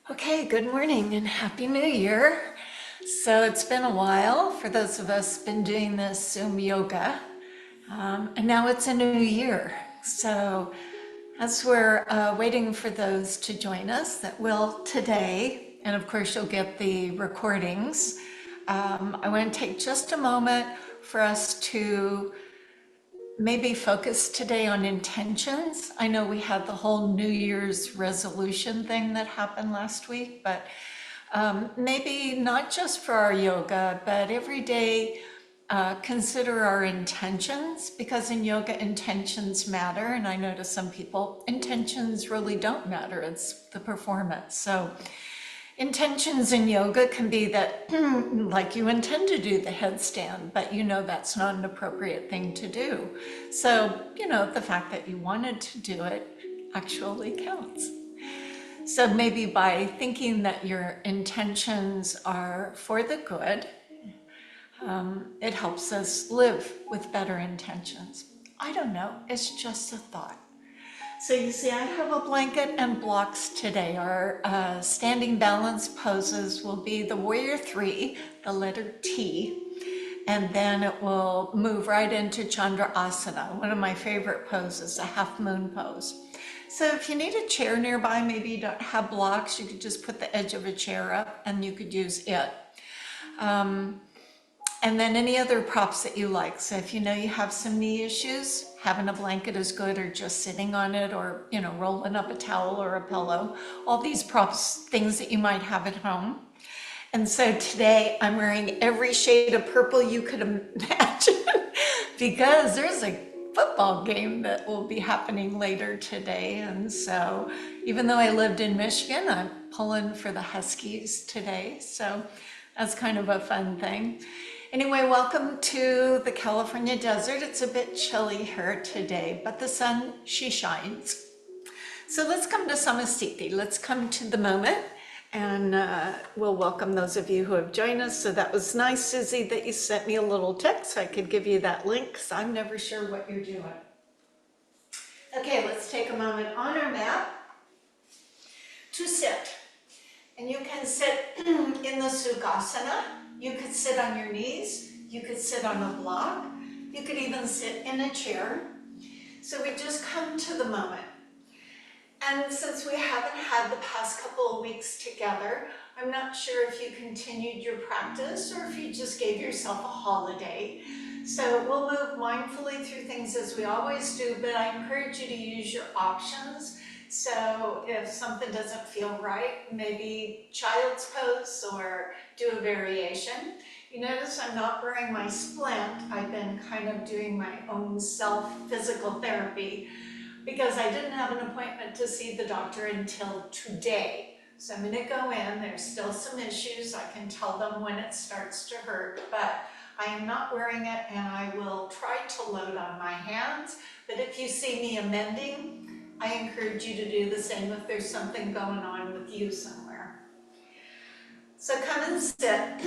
Okay, good morning and Happy New Year. So it's been a while for those of us been doing this Zoom yoga, and now it's a new year. So as we're waiting for those to join us that will today, and of course you'll get the recordings, I want to take just a moment for us to maybe focus today on intentions. I know we had the whole New Year's resolution thing that happened last week, but maybe not just for our yoga, but every day consider our intentions, because in yoga intentions matter. And I know to some people intentions really don't matter, it's the performance. So intentions in yoga can be that, like you intend to do the headstand, but you know that's not an appropriate thing to do. So, the fact that you wanted to do it actually counts. So maybe by thinking that your intentions are for the good, it helps us live with better intentions. I don't know, it's just a thought. So you see, I have a blanket and blocks today. Our standing balance poses will be the warrior three, the letter T, and then it will move right into Chandrasana, one of my favorite poses, a half moon pose. So if you need a chair nearby, maybe you don't have blocks, you could just put the edge of a chair up and you could use it. And then any other props that you like. So if you know you have some knee issues, having a blanket is good, or just sitting on it, or rolling up a towel or a pillow. All these props, things that you might have at home. And so today I'm wearing every shade of purple you could imagine because there's a football game that will be happening later today. And so even though I lived in Michigan, I'm pulling for the Huskies today. So that's kind of a fun thing. Anyway, welcome to the California desert. It's a bit chilly here today, but the sun, she shines. So let's come to Samasthiti. Let's come to the moment, and we'll welcome those of you who have joined us. So that was nice, Susie, that you sent me a little text so I could give you that link, because I'm never sure what you're doing. Okay, let's take a moment on our mat to sit. And you can sit in the Sukhasana. You could sit on your knees. You could sit on a block. You could even sit in a chair. So we just come to the moment. And since we haven't had the past couple of weeks together, I'm not sure if you continued your practice or if you just gave yourself a holiday. So we'll move mindfully through things as we always do, but I encourage you to use your options. So if something doesn't feel right, maybe child's pose or do a variation. You notice I'm not wearing my splint. I've been kind of doing my own self-physical therapy because I didn't have an appointment to see the doctor until today. So I'm gonna go in, there's still some issues. I can tell them when it starts to hurt, but I am not wearing it, and I will try to load on my hands. But if you see me amending, I encourage you to do the same if there's something going on with you somewhere. So come and sit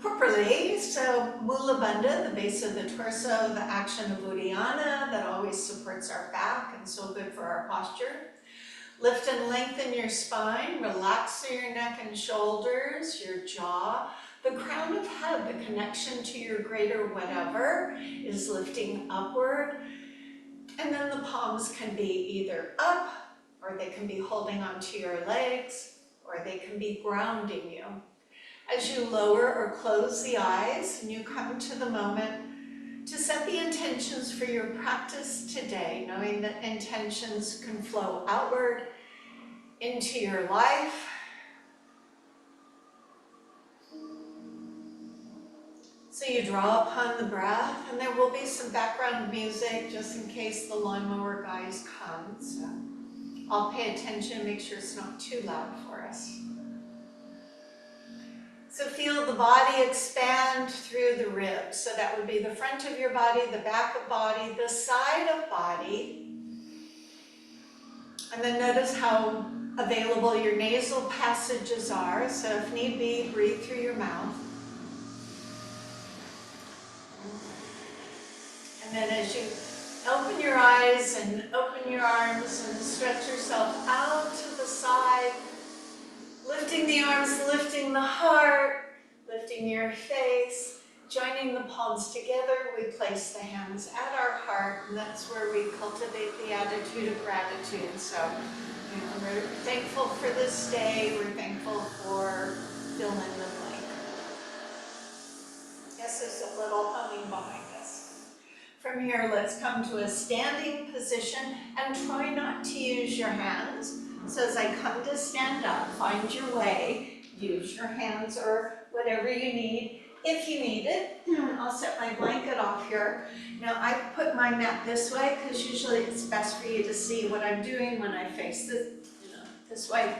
properly. So Mula Bandha, the base of the torso, the action of Uddiyana that always supports our back and so good for our posture. Lift and lengthen your spine, relax through your neck and shoulders, your jaw. The crown of head, the connection to your greater whatever, is lifting upward. And then the palms can be either up, or they can be holding onto your legs, or they can be grounding you. As you lower or close the eyes and you come to the moment to set the intentions for your practice today, knowing that intentions can flow outward into your life. So you draw upon the breath, and there will be some background music just in case the lawnmower guys come. So I'll pay attention and make sure it's not too loud for us. So feel the body expand through the ribs. So that would be the front of your body, the back of body, the side of body. And then notice how available your nasal passages are. So if need be, breathe through your mouth. And then as you open your eyes and open your arms and stretch yourself out to the side, lifting the arms, lifting the heart, lifting your face, joining the palms together, we place the hands at our heart, and that's where we cultivate the attitude of gratitude. So, we're thankful for this day, we're thankful for fill in the blank. Yes, there's a little humming behind us. From here, let's come to a standing position and try not to use your hands. So as I come to stand up, find your way, use your hands or whatever you need. If you need it, I'll set my blanket off here. Now I put my mat this way because usually it's best for you to see what I'm doing when I face this way.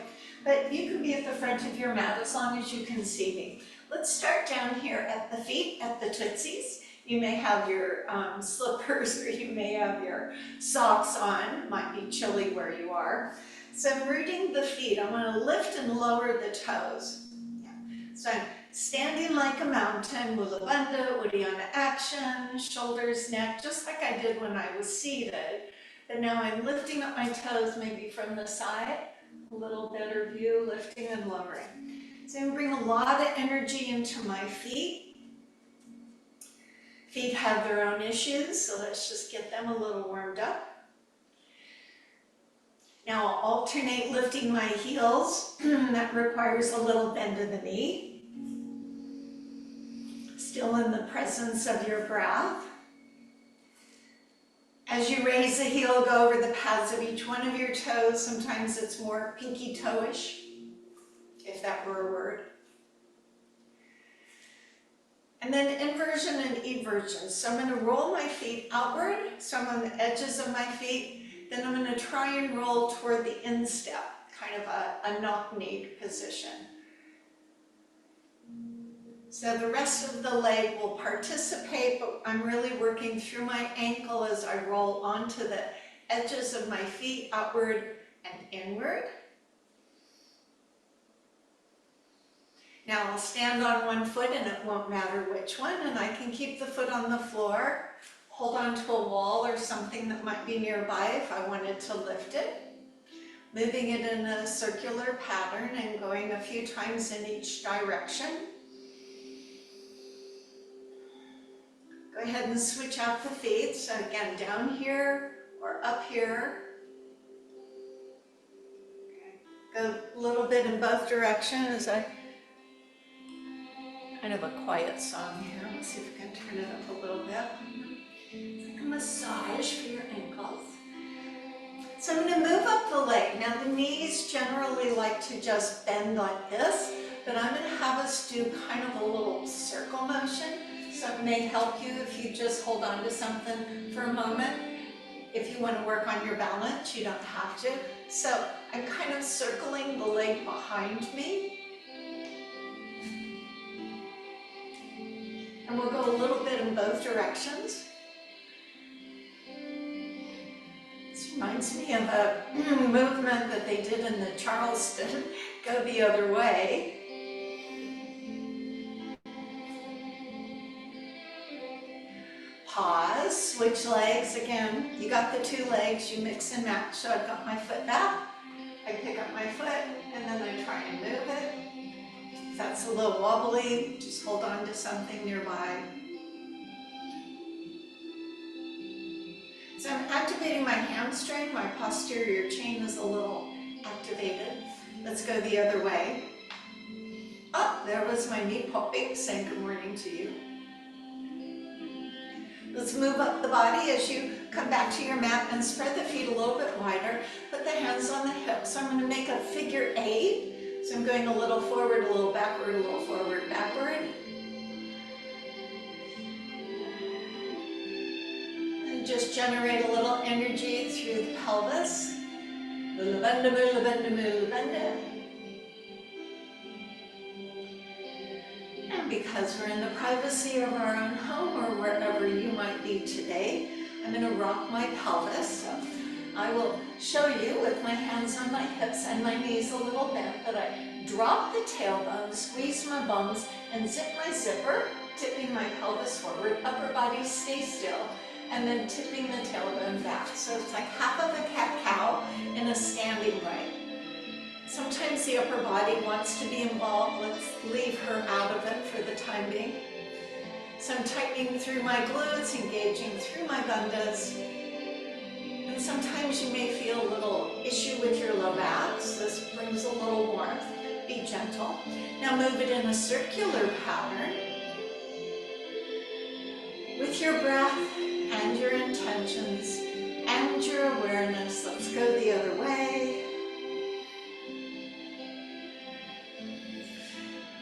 But you can be at the front of your mat as long as you can see me. Let's start down here at the feet, at the tootsies. You may have your slippers or you may have your socks on. It might be chilly where you are. So I'm rooting the feet. I'm going to lift and lower the toes. Yeah. So I'm standing like a mountain, Mula Bandha, Uddiyana action, shoulders, neck, just like I did when I was seated. But now I'm lifting up my toes maybe from the side, a little better view, lifting and lowering. So I'm going to bring a lot of energy into my feet. Feet have their own issues, so let's just get them a little warmed up. Now I'll alternate lifting my heels. That requires a little bend of the knee. Still in the presence of your breath. As you raise the heel, go over the pads of each one of your toes. Sometimes it's more pinky toe-ish, if that were a word. And then inversion and eversion. So I'm going to roll my feet outward. So I'm on the edges of my feet. Then I'm going to try and roll toward the instep, kind of a knock-knee position. So the rest of the leg will participate, but I'm really working through my ankle as I roll onto the edges of my feet, outward and inward. Now I'll stand on one foot and it won't matter which one, and I can keep the foot on the floor. Hold on to a wall or something that might be nearby if I wanted to lift it. Moving it in a circular pattern and going a few times in each direction. Go ahead and switch out the feet. So again, down here or up here. Okay. Go a little bit in both directions. Kind of a quiet song here. Let's see if we can turn it up a little bit. It's like a massage for your ankles. So I'm going to move up the leg. Now the knees generally like to just bend like this, but I'm going to have us do kind of a little circle motion. So it may help you if you just hold on to something for a moment. If you want to work on your balance, you don't have to. So I'm kind of circling the leg behind me. And we'll go a little bit in both directions. This reminds me of a movement that they did in the Charleston, go the other way. Pause, switch legs again. You got the two legs, you mix and match. So I've got my foot back, I pick up my foot, and then I try and move it. If that's a little wobbly, just hold on to something nearby. So I'm activating my hamstring, my posterior chain is a little activated. Let's go the other way. Oh, there was my knee popping, saying good morning to you. Let's move up the body as you come back to your mat and spread the feet a little bit wider. Put the hands on the hips. So I'm going to make a figure 8. So I'm going a little forward, a little backward, a little forward, backward. And just generate a little energy through the pelvis. Mula Bandha, Mula Bandha, Mula Bandha. And because we're in the privacy of our own home or wherever you might be today, I'm going to rock my pelvis. So I will show you with my hands on my hips and my knees a little bent that I drop the tailbone, squeeze my bums, and zip my zipper, tipping my pelvis forward. Upper body stay still. and then tipping the tailbone back. So it's like half of a cat-cow in a standing way. Sometimes the upper body wants to be involved. Let's leave her out of it for the time being. So I'm tightening through my glutes, engaging through my bandhas. And sometimes you may feel a little issue with your low abs. This brings a little warmth. Be gentle. Now move it in a circular pattern. With your breath and your intentions and your awareness, let's go the other way.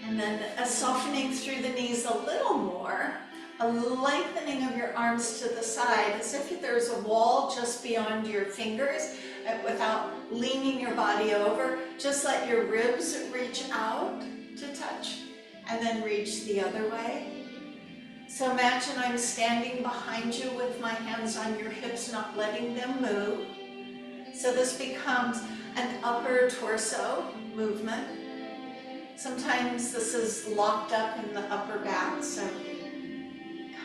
And then a softening through the knees a little more, a lengthening of your arms to the side as if there's a wall just beyond your fingers without leaning your body over. Just let your ribs reach out to touch and then reach the other way. So imagine I'm standing behind you with my hands on your hips, not letting them move. So this becomes an upper torso movement. Sometimes this is locked up in the upper back, so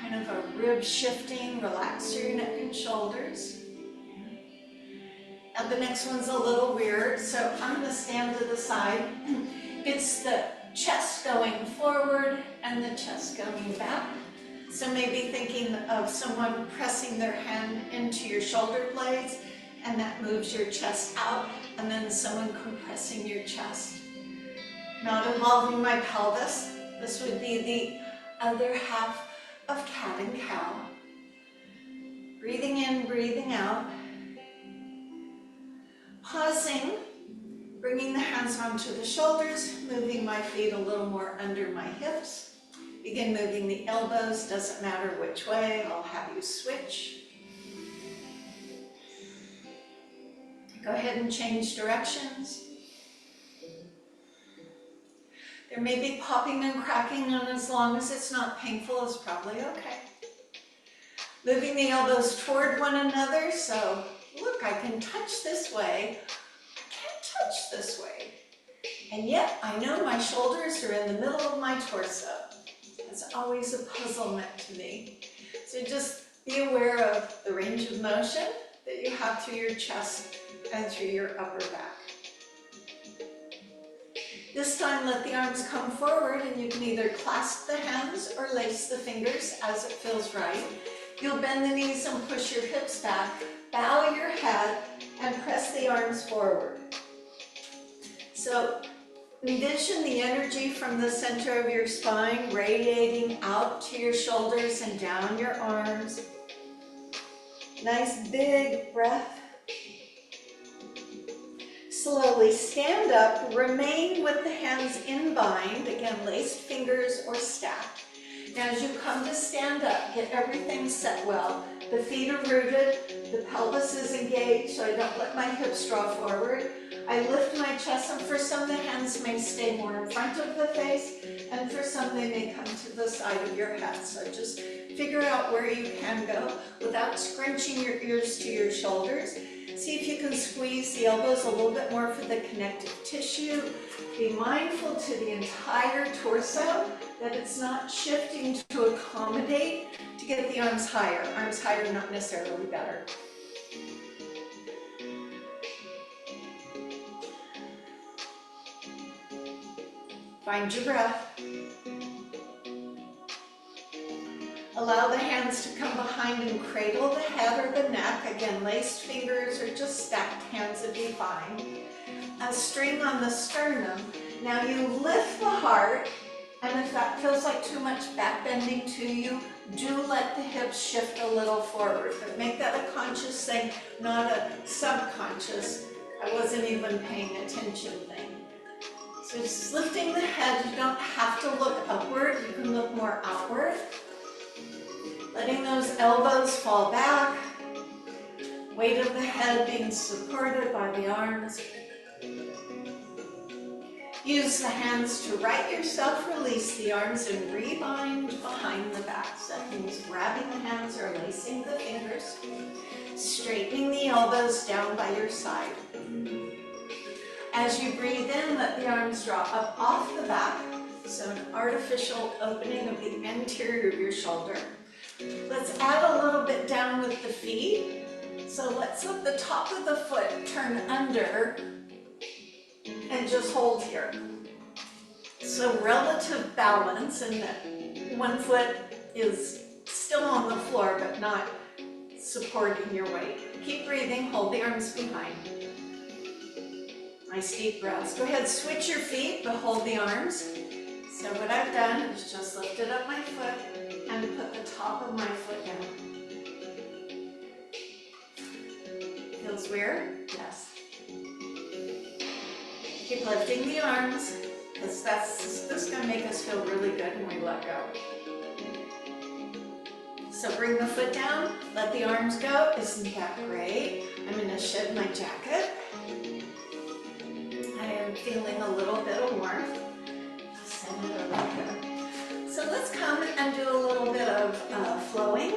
kind of a rib shifting, relax your neck and shoulders. Now the next one's a little weird, so I'm going to stand to the side. It's the chest going forward and the chest going back. So maybe thinking of someone pressing their hand into your shoulder blades, and that moves your chest out, and then someone compressing your chest. Not involving my pelvis. This would be the other half of cat and cow. Breathing in, breathing out. Pausing, bringing the hands onto the shoulders, moving my feet a little more under my hips. Begin moving the elbows, doesn't matter which way, I'll have you switch. Go ahead and change directions. There may be popping and cracking, and as long as it's not painful, it's probably okay. Moving the elbows toward one another, so look, I can touch this way, I can't touch this way. And yet, I know my shoulders are in the middle of my torso. It's always a puzzlement to me. So just be aware of the range of motion that you have through your chest and through your upper back. This time, let the arms come forward, and you can either clasp the hands or lace the fingers as it feels right. You'll bend the knees and push your hips back, bow your head, and press the arms forward. So envision the energy from the center of your spine radiating out to your shoulders and down your arms. Nice big breath. Slowly stand up, remain with the hands in bind, again laced fingers or stacked. Now as you come to stand up, get everything set well. The feet are rooted, the pelvis is engaged, so I don't let my hips draw forward. I lift my chest, and for some the hands may stay more in front of the face, and for some they may come to the side of your head. So just figure out where you can go without scrunching your ears to your shoulders. See if you can squeeze the elbows a little bit more for the connective tissue. Be mindful to the entire torso that it's not shifting to accommodate to get the arms higher. Arms higher, not necessarily better. Find your breath. Allow the hands to come behind and cradle the head or the neck. Again, laced fingers or just stacked hands would be fine. A string on the sternum. Now you lift the heart, and if that feels like too much back bending to you, do let the hips shift a little forward. But make that a conscious thing, not a subconscious, I wasn't even paying attention thing. So just lifting the head, you don't have to look upward, you can look more outward. Letting those elbows fall back, weight of the head being supported by the arms. Use the hands to right yourself, release the arms, and rebind behind the back. So that means grabbing the hands or lacing the fingers, straightening the elbows down by your side. As you breathe in, let the arms draw up off the back, so an artificial opening of the anterior of your shoulder. Let's add a little bit down with the feet. So let's let the top of the foot turn under and just hold here. So relative balance, and that one foot is still on the floor but not supporting your weight. Keep breathing, hold the arms behind. Nice deep breaths. Go ahead, switch your feet, but hold the arms. So what I've done is just lifted up my foot and put the top of my foot down. Feels weird? Yes. Keep lifting the arms, because this is going to make us feel really good when we let go. So bring the foot down, let the arms go. Isn't that great? I'm going to shed my jacket. I am feeling a little bit of warmth. Send it over here. So let's come and do a little bit of flowing,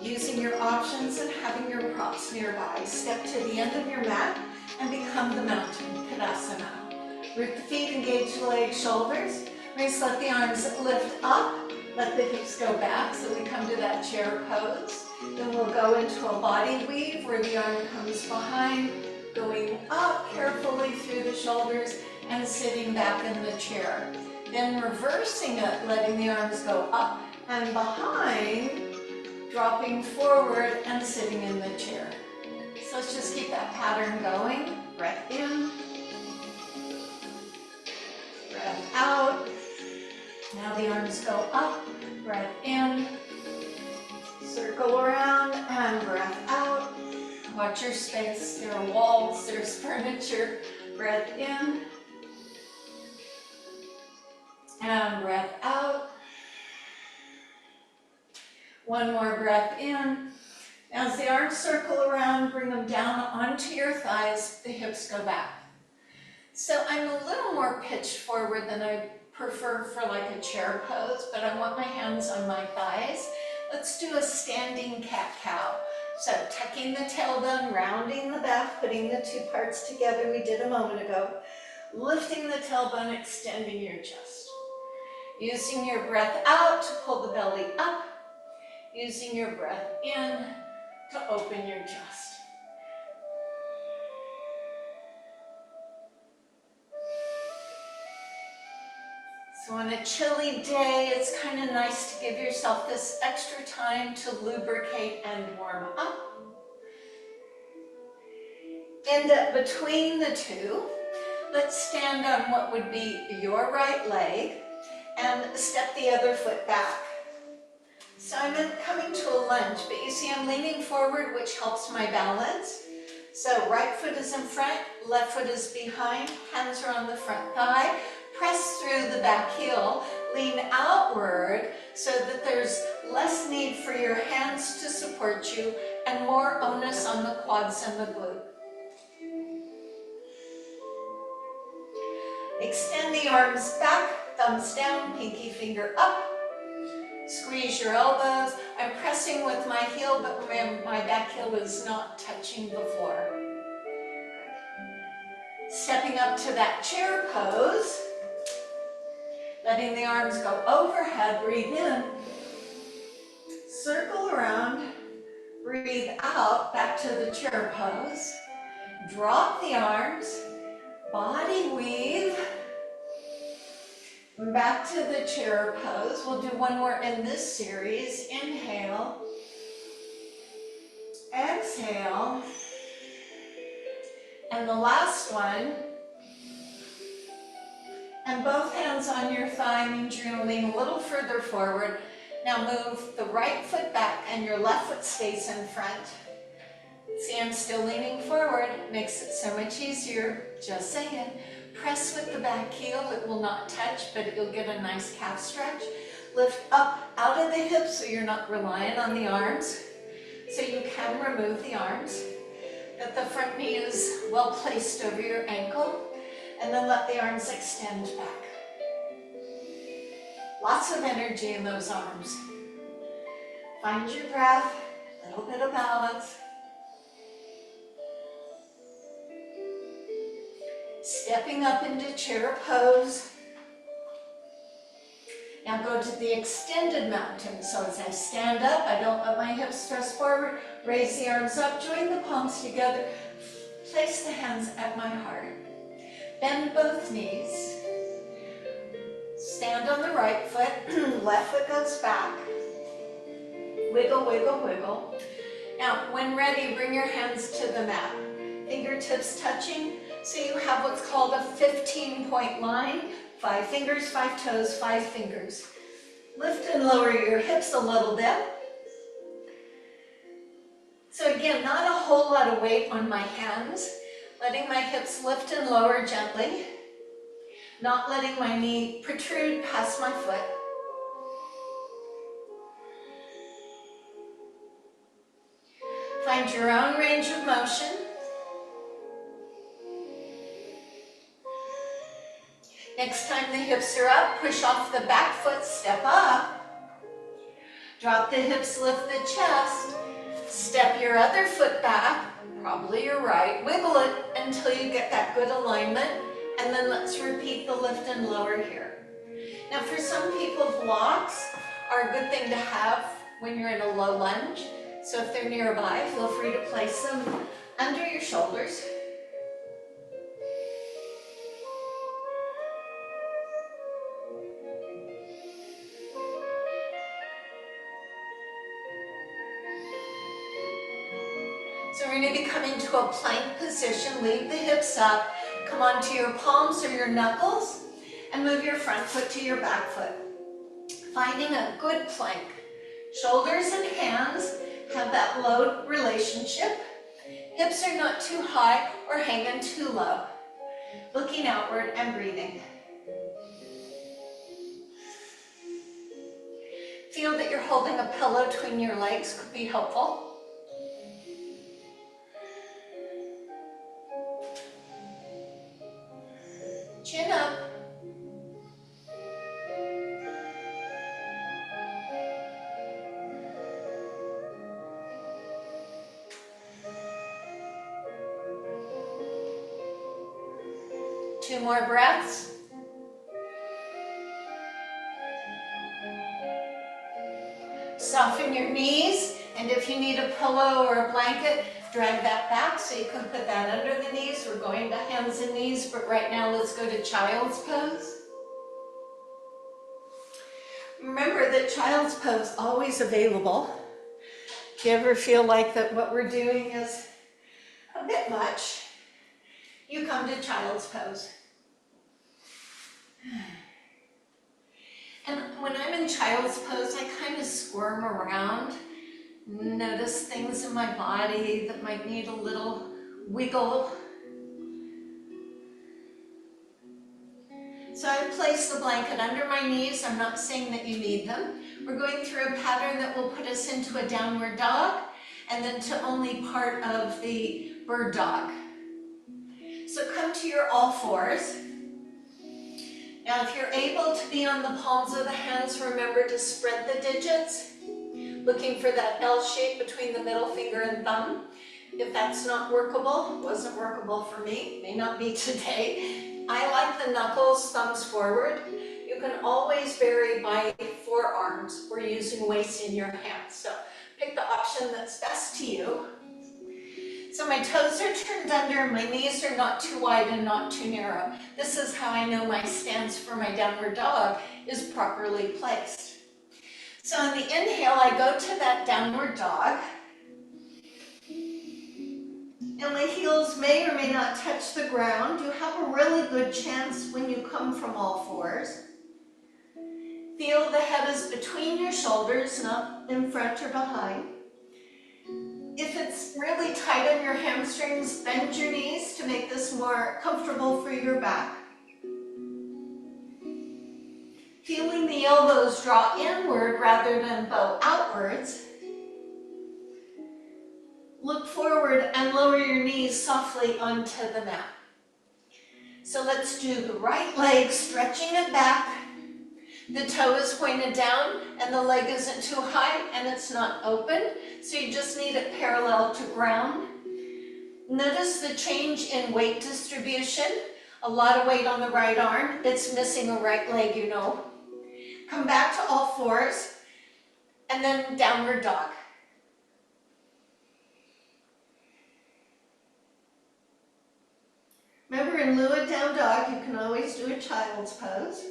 using your options and having your props nearby. Step to the end of your mat and become the mountain, Tadasana. Root the feet, engage the legs, shoulders. Just let the arms lift up. Let the hips go back so we come to that chair pose. Then we'll go into a body weave where the arm comes behind, going up carefully through the shoulders and sitting back in the chair. Then reversing it, letting the arms go up and behind, dropping forward and sitting in the chair. So let's just keep that pattern going. Breath in, breath out. Now the arms go up, breath in, circle around and breath out. Watch your space, there are walls, there's furniture. Breath in and breath out. One more breath in. As the arms circle around, bring them down onto your thighs, the hips go back. So I'm a little more pitched forward than I prefer for like a chair pose, but I want my hands on my thighs. Let's do a standing cat-cow. So tucking the tailbone, rounding the back, putting the two parts together we did a moment ago, lifting the tailbone, extending your chest. Using your breath out to pull the belly up, using your breath in to open your chest. So on a chilly day, it's kind of nice to give yourself this extra time to lubricate and warm up. And between the two, let's stand on what would be your right leg and step the other foot back. So I'm coming to a lunge, but you see I'm leaning forward, which helps my balance. So right foot is in front, left foot is behind, hands are on the front thigh. Press through the back heel, lean outward so that there's less need for your hands to support you and more onus on the quads and the glute. Extend the arms back, thumbs down, pinky finger up. Squeeze your elbows. I'm pressing with my heel, but my back heel is not touching the floor. Stepping up to that chair pose. Letting the arms go overhead, breathe in, circle around, breathe out, back to the chair pose. Drop the arms, body weave, back to the chair pose. We'll do one more in this series. Inhale, exhale, and the last one. And both hands on your thigh means you're going to lean a little further forward. Now move the right foot back and your left foot stays in front. See, I'm still leaning forward. Makes it so much easier. Just saying. Press with the back heel. It will not touch, but you'll get a nice calf stretch. Lift up out of the hips so you're not reliant on the arms. So you can remove the arms. That the front knee is well placed over your ankle. And then let the arms extend back. Lots of energy in those arms. Find your breath, a little bit of balance. Stepping up into chair pose. Now go to the extended mountain. So as I stand up, I don't let my hips thrust forward, raise the arms up, join the palms together, place the hands at my heart. Bend both knees. Stand on the right foot, left foot goes back. Wiggle, wiggle, wiggle. Now, when ready, bring your hands to the mat. Fingertips touching, so you have what's called a 15-point line. 5 fingers, 5 toes, 5 fingers. Lift and lower your hips a little bit. So again, not a whole lot of weight on my hands. Letting my hips lift and lower gently. Not letting my knee protrude past my foot. Find your own range of motion. Next time the hips are up, push off the back foot, step up. Drop the hips, lift the chest. Step your other foot back, probably your right. Wiggle it until you get that good alignment. And then let's repeat the lift and lower here. Now for some people, blocks are a good thing to have when you're in a low lunge. So if they're nearby, feel free to place them under your shoulders. So we're going to be coming to a plank position. Leave the hips up. Come onto your palms or your knuckles and move your front foot to your back foot. Finding a good plank. Shoulders and hands have that low relationship. Hips are not too high or hanging too low. Looking outward and breathing. Feel that you're holding a pillow between your legs, could be helpful. Chin up. Two more breaths. Soften your knees, and if you need a pillow or a blanket, drag that back so you can put that under the knees. We're going to hands and knees, but right now let's go to child's pose. Remember that child's pose is always available. If you ever feel like that what we're doing is a bit much, you come to child's pose. And when I'm in child's pose, I kind of squirm around, notice things in my body that might need a little wiggle. So I place the blanket under my knees. I'm not saying that you need them. We're going through a pattern that will put us into a downward dog and then to only part of the bird dog. So come to your all fours. Now if you're able to be on the palms of the hands, remember to spread the digits, looking for that L shape between the middle finger and thumb. If that's not workable, wasn't workable for me, may not be today. I like the knuckles, thumbs forward. You can always vary by forearms or using weights in your hands. So pick the option that's best to you. So my toes are turned under, my knees are not too wide and not too narrow. This is how I know my stance for my downward dog is properly placed. So on the inhale, I go to that downward dog. And my heels may or may not touch the ground. You have a really good chance when you come from all fours. Feel the head is between your shoulders, not in front or behind. If it's really tight on your hamstrings, bend your knees to make this more comfortable for your back. Feeling the elbows draw inward rather than bow outwards. Look forward and lower your knees softly onto the mat. So let's do the right leg, stretching it back. The toe is pointed down and the leg isn't too high and it's not open. So you just need it parallel to ground. Notice the change in weight distribution. A lot of weight on the right arm. It's missing a right leg, you know. Come back to all fours, and then downward dog. Remember, in lieu of down dog, you can always do a child's pose.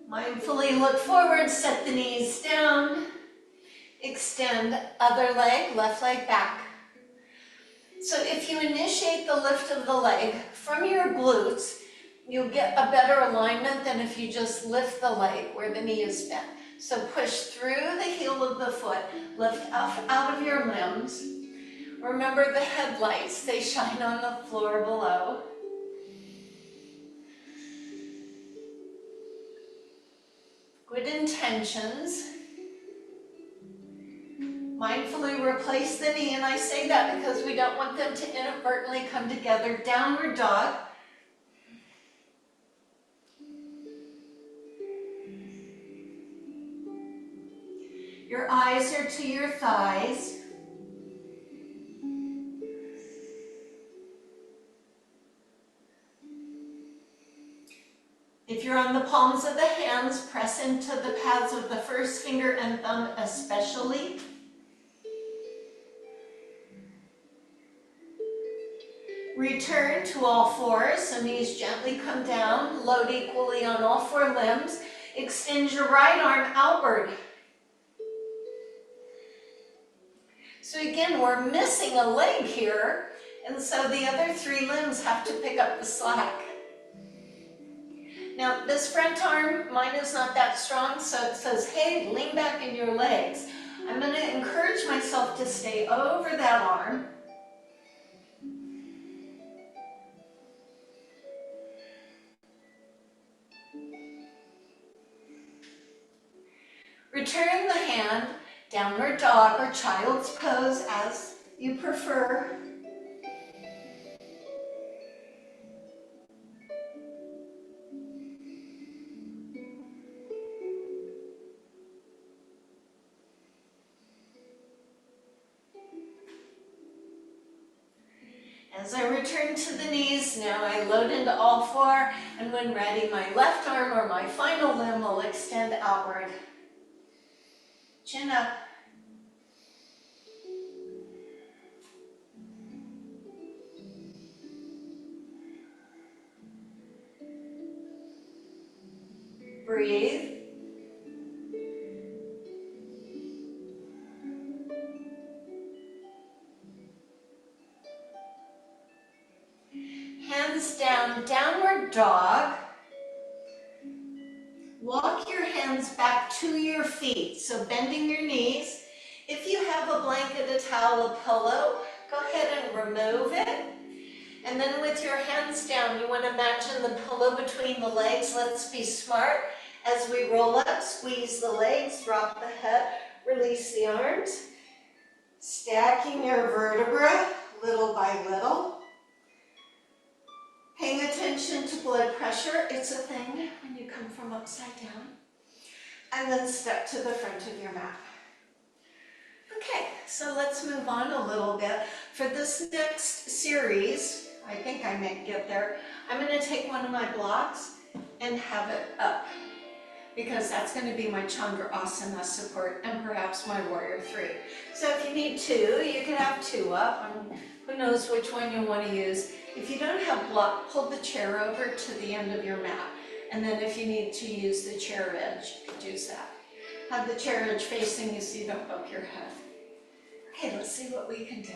Mindfully look forward, set the knees down, extend other leg, left leg back. So if you initiate the lift of the leg from your glutes, you'll get a better alignment than if you just lift the leg where the knee is bent. So push through the heel of the foot, lift up out of your limbs. Remember the headlights, they shine on the floor below. Good intentions. Mindfully replace the knee, and I say that because we don't want them to inadvertently come together. Downward dog. Your eyes are to your thighs. If you're on the palms of the hands, press into the pads of the first finger and thumb especially. Return to all fours, so knees gently come down, load equally on all four limbs. Extend your right arm outward. So again, we're missing a leg here, and so the other three limbs have to pick up the slack. Now, this front arm, mine is not that strong, so it says, hey, lean back in your legs. I'm going to encourage myself to stay over that arm. Return the hand, downward dog or child's pose as you prefer. As I return to the knees, now I load into all four, and when ready, my left arm or my final limb will extend outward. Chin up. Breathe. Hands down, downward dog. Walk your hands back to your feet, so bending your knees. If you have a blanket, a towel, a pillow, go ahead and remove it. And then with your hands down, you want to imagine the pillow between the legs. Let's be smart. As we roll up, squeeze the legs, drop the head, release the arms. Stacking your vertebra little by little. Paying attention to blood pressure, it's a thing when you come from upside down. And then step to the front of your mat. Okay, so let's move on a little bit. For this next series, I think I may get there, I'm going to take one of my blocks and have it up, because that's going to be my Chandrasana support and perhaps my Warrior 3. So if you need two, you can have two up. Who knows which one you want to use. If you don't have block, pull the chair over to the end of your mat. And then if you need to use the chair edge, use that. Have the chair edge facing you so you don't bump your head. Okay, let's see what we can do.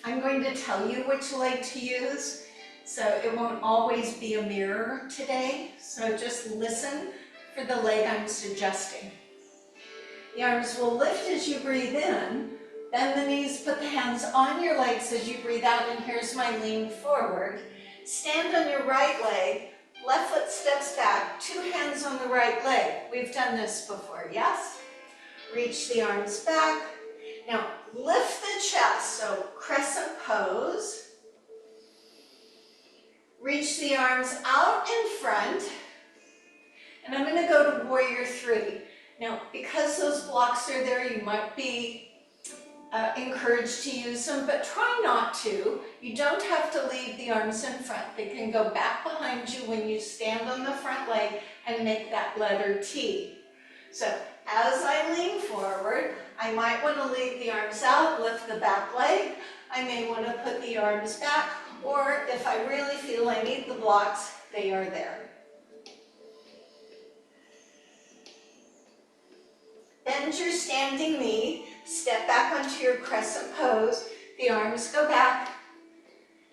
I'm going to tell you which leg to use, so it won't always be a mirror today. So just listen for the leg I'm suggesting. The arms will lift as you breathe in. Bend the knees, put the hands on your legs as you breathe out, and here's my lean forward. Stand on your right leg, left foot steps back, two hands on the right leg. We've done this before, yes? Reach the arms back. Now lift the chest, so crescent pose. Reach the arms out in front, and I'm going to go to Warrior 3. Now, because those blocks are there, you might be encouraged to use them, but try not to. You don't have to leave the arms in front. They can go back behind you when you stand on the front leg and make that letter T. So as I lean forward, I might want to leave the arms out, lift the back leg. I may want to put the arms back, or if I really feel I need the blocks, they are there. Bend your standing knee, step back onto your crescent pose, the arms go back,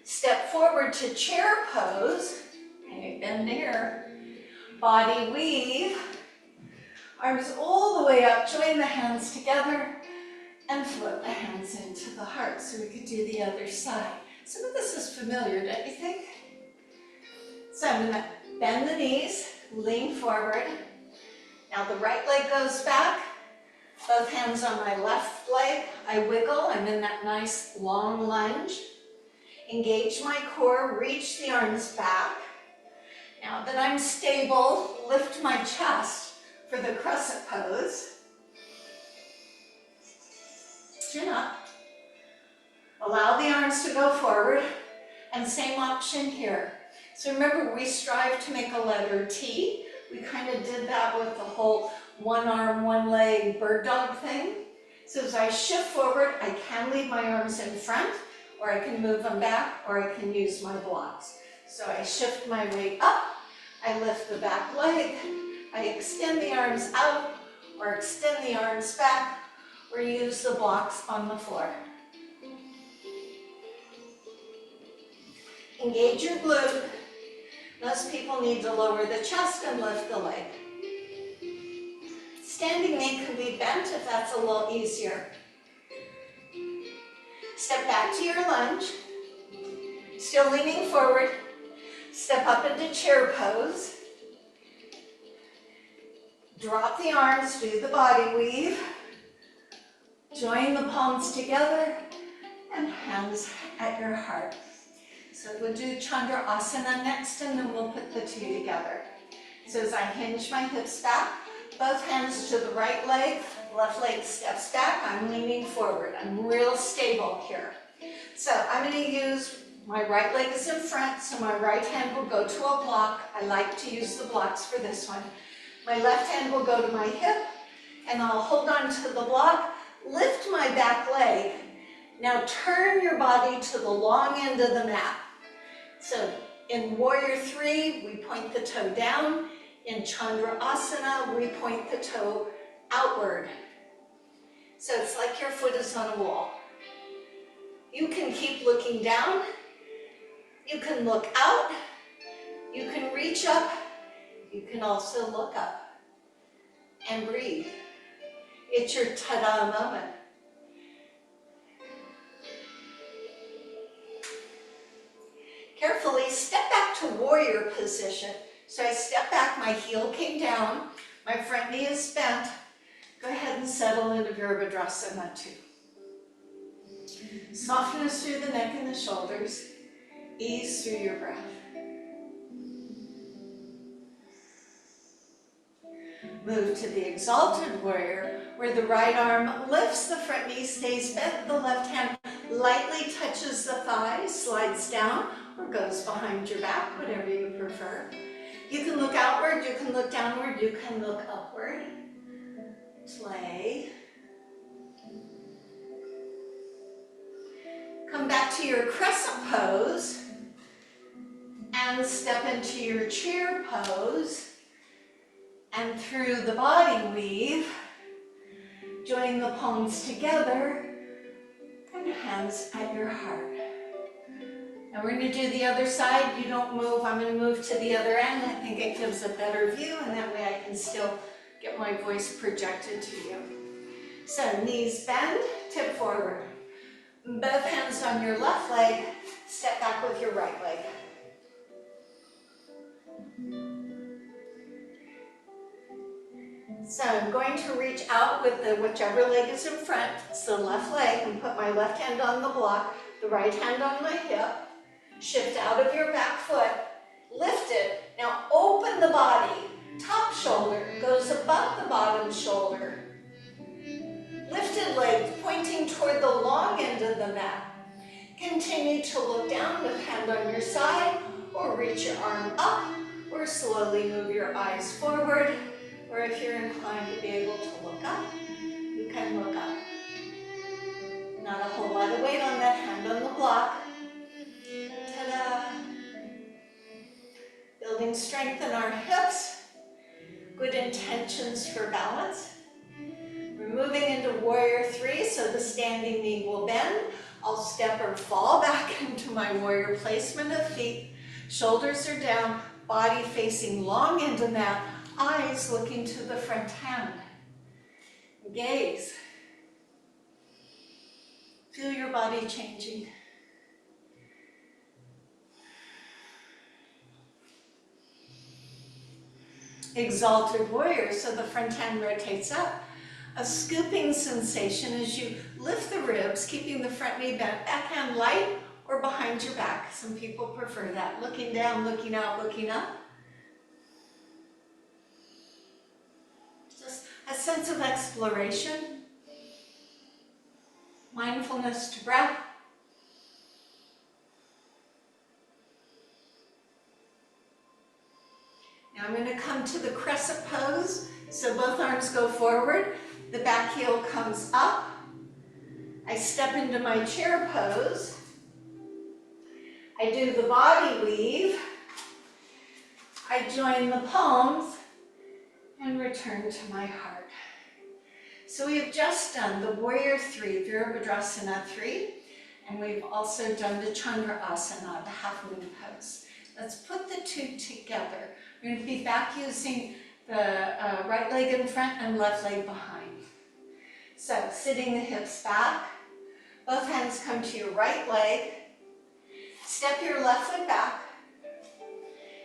step forward to chair pose, okay, bend here, body weave, arms all the way up, join the hands together, and float the hands into the heart. So we could do the other side. Some of this is familiar, don't you think? So I'm going to bend the knees, lean forward. Now the right leg goes back, both hands on my left leg. I wiggle, I'm in that nice long lunge. Engage my core, reach the arms back. Now that I'm stable, lift my chest for the crescent pose. Chin up. Allow the arms to go forward, and same option here. So remember, we strive to make a letter T. We kind of did that with the whole one arm, one leg bird dog thing. So as I shift forward, I can leave my arms in front, or I can move them back, or I can use my blocks. So I shift my weight up, I lift the back leg, I extend the arms out, or extend the arms back, or use the blocks on the floor. Engage your glute. Most people need to lower the chest and lift the leg. Standing knee can be bent if that's a little easier. Step back to your lunge. Still leaning forward. Step up into chair pose. Drop the arms, do the body weave. Join the palms together and hands at your heart. So we'll do Chandrasana next, and then we'll put the two together. So as I hinge my hips back, both hands to the right leg, left leg steps back, I'm leaning forward. I'm real stable here. So I'm going to use, my right leg is in front, so my right hand will go to a block. I like to use the blocks for this one. My left hand will go to my hip, and I'll hold on to the block. Lift my back leg. Now turn your body to the long end of the mat. So in Warrior 3, we point the toe down. In Chandrasana, we point the toe outward. So it's like your foot is on a wall. You can keep looking down. You can look out. You can reach up. You can also look up and breathe. It's your ta-da moment. Carefully step back to warrior position. So I step back, my heel came down, my front knee is bent. Go ahead and settle into Virabhadrasana 2. Softness through the neck and the shoulders. Ease through your breath. Move to the exalted warrior, where the right arm lifts, the front knee stays bent, the left hand lightly touches the thigh, slides down, or goes behind your back, whatever you prefer. You can look outward, you can look downward, you can look upward. Play. Come back to your crescent pose and step into your chair pose. And through the body weave, join the palms together and hands at your heart. Now we're going to do the other side. You don't move. I'm going to move to the other end. I think it gives a better view, and that way I can still get my voice projected to you. So knees bend, tip forward. Both hands on your left leg, step back with your right leg. So I'm going to reach out with the whichever leg is in front, it's the left leg, and put my left hand on the block, the right hand on my hip. Shift out of your back foot, lift it. Now open the body, Top shoulder goes above the bottom shoulder. Lifted legs pointing toward the long end of the mat. Continue to look down with hand on your side, or reach your arm up, or slowly move your eyes forward, or if you're inclined to be able to look up, you can look up. Not a whole lot of weight on that hand on the block. Ta-da! Building strength in our hips. Good intentions for balance. We're moving into warrior three, so the standing knee will bend. I'll step or fall back into my warrior placement of feet. Shoulders are down, body facing long into mat, eyes looking to the front hand. Gaze. Feel your body changing. Exalted warrior, so the front hand rotates up. A scooping sensation as you lift the ribs, keeping the front knee bent, backhand light or behind your back. Some people prefer that. Looking down, looking out, looking up. Just a sense of exploration. Mindfulness to breath. Now I'm going to come to the crescent pose. So both arms go forward. The back heel comes up. I step into my chair pose. I do the body weave. I join the palms and return to my heart. So we've just done the warrior three, Virabhadrasana 3, and we've also done the Chandrasana, the half moon pose. Let's put the two together. We're going to be back using the right leg in front and left leg behind. So sitting the hips back, both hands come to your right leg, step your left foot back.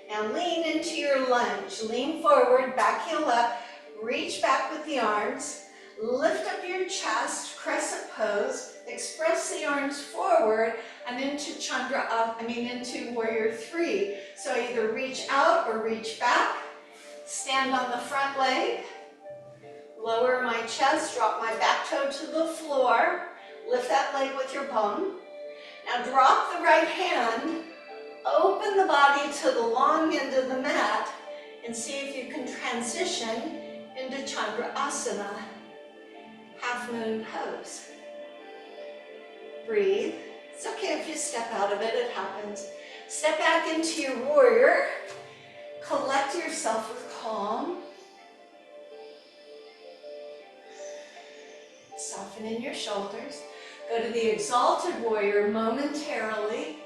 Now lean into your lunge, lean forward, back heel up, reach back with the arms, lift up your chest, crescent pose, express the arms forward and into into warrior three. So I either reach out or reach back, stand on the front leg, lower my chest, drop my back toe to the floor, lift that leg with your bum. Now drop the right hand, open the body to the long end of the mat, and see if you can transition into Chandrasana, half moon pose. Breathe. It's okay if you step out of it, it happens. Step back into your warrior. Collect yourself with calm. Soften in your shoulders. Go to the exalted warrior momentarily.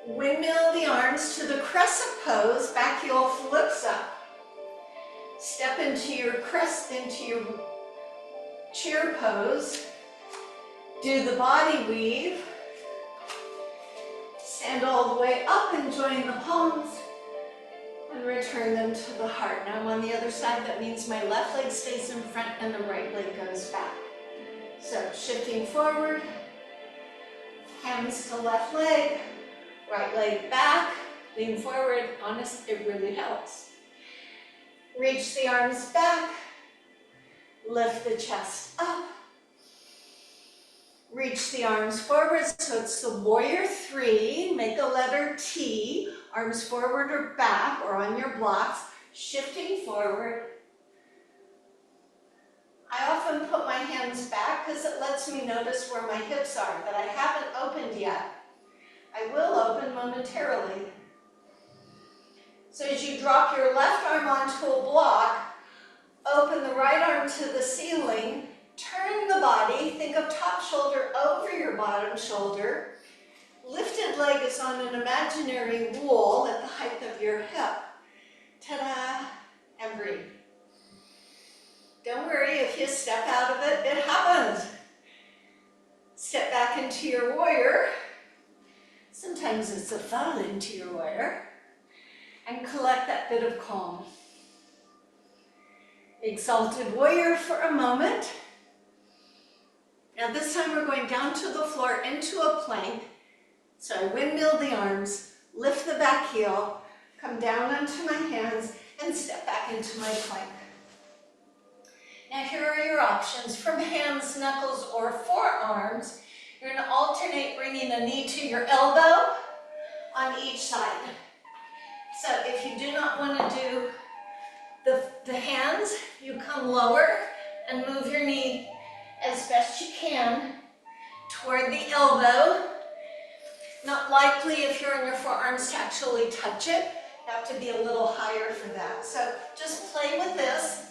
Windmill the arms to the crescent pose. Back heel flips up. Step into your chair pose. Do the body weave. Stand all the way up and join the palms and return them to the heart. Now I'm on the other side. That means my left leg stays in front and the right leg goes back. So shifting forward, hands to left leg, right leg back, lean forward. Honest, it really helps. Reach the arms back, lift the chest up. Reach the arms forward, so it's the warrior three. Make a letter T, arms forward or back or on your blocks, shifting forward. I often put my hands back because it lets me notice where my hips are, but I haven't opened yet. I will open momentarily. So as you drop your left arm onto a block, open the right arm to the ceiling, turn the body, think of top shoulder over your bottom shoulder. Lifted leg is on an imaginary wall at the height of your hip. Ta-da! And breathe. Don't worry if you step out of it, it happens. Step back into your warrior. Sometimes it's a fall into your warrior. And collect that bit of calm. Exalted warrior for a moment. Now this time we're going down to the floor into a plank. So I windmill the arms, lift the back heel, come down onto my hands, and step back into my plank. Now here are your options from hands, knuckles, or forearms. You're going to alternate bringing a knee to your elbow on each side. So if you do not want to do the hands, you come lower and move your knee as best you can toward the elbow. Not likely if you're on your forearms to actually touch it. You have to be a little higher for that. So just play with this.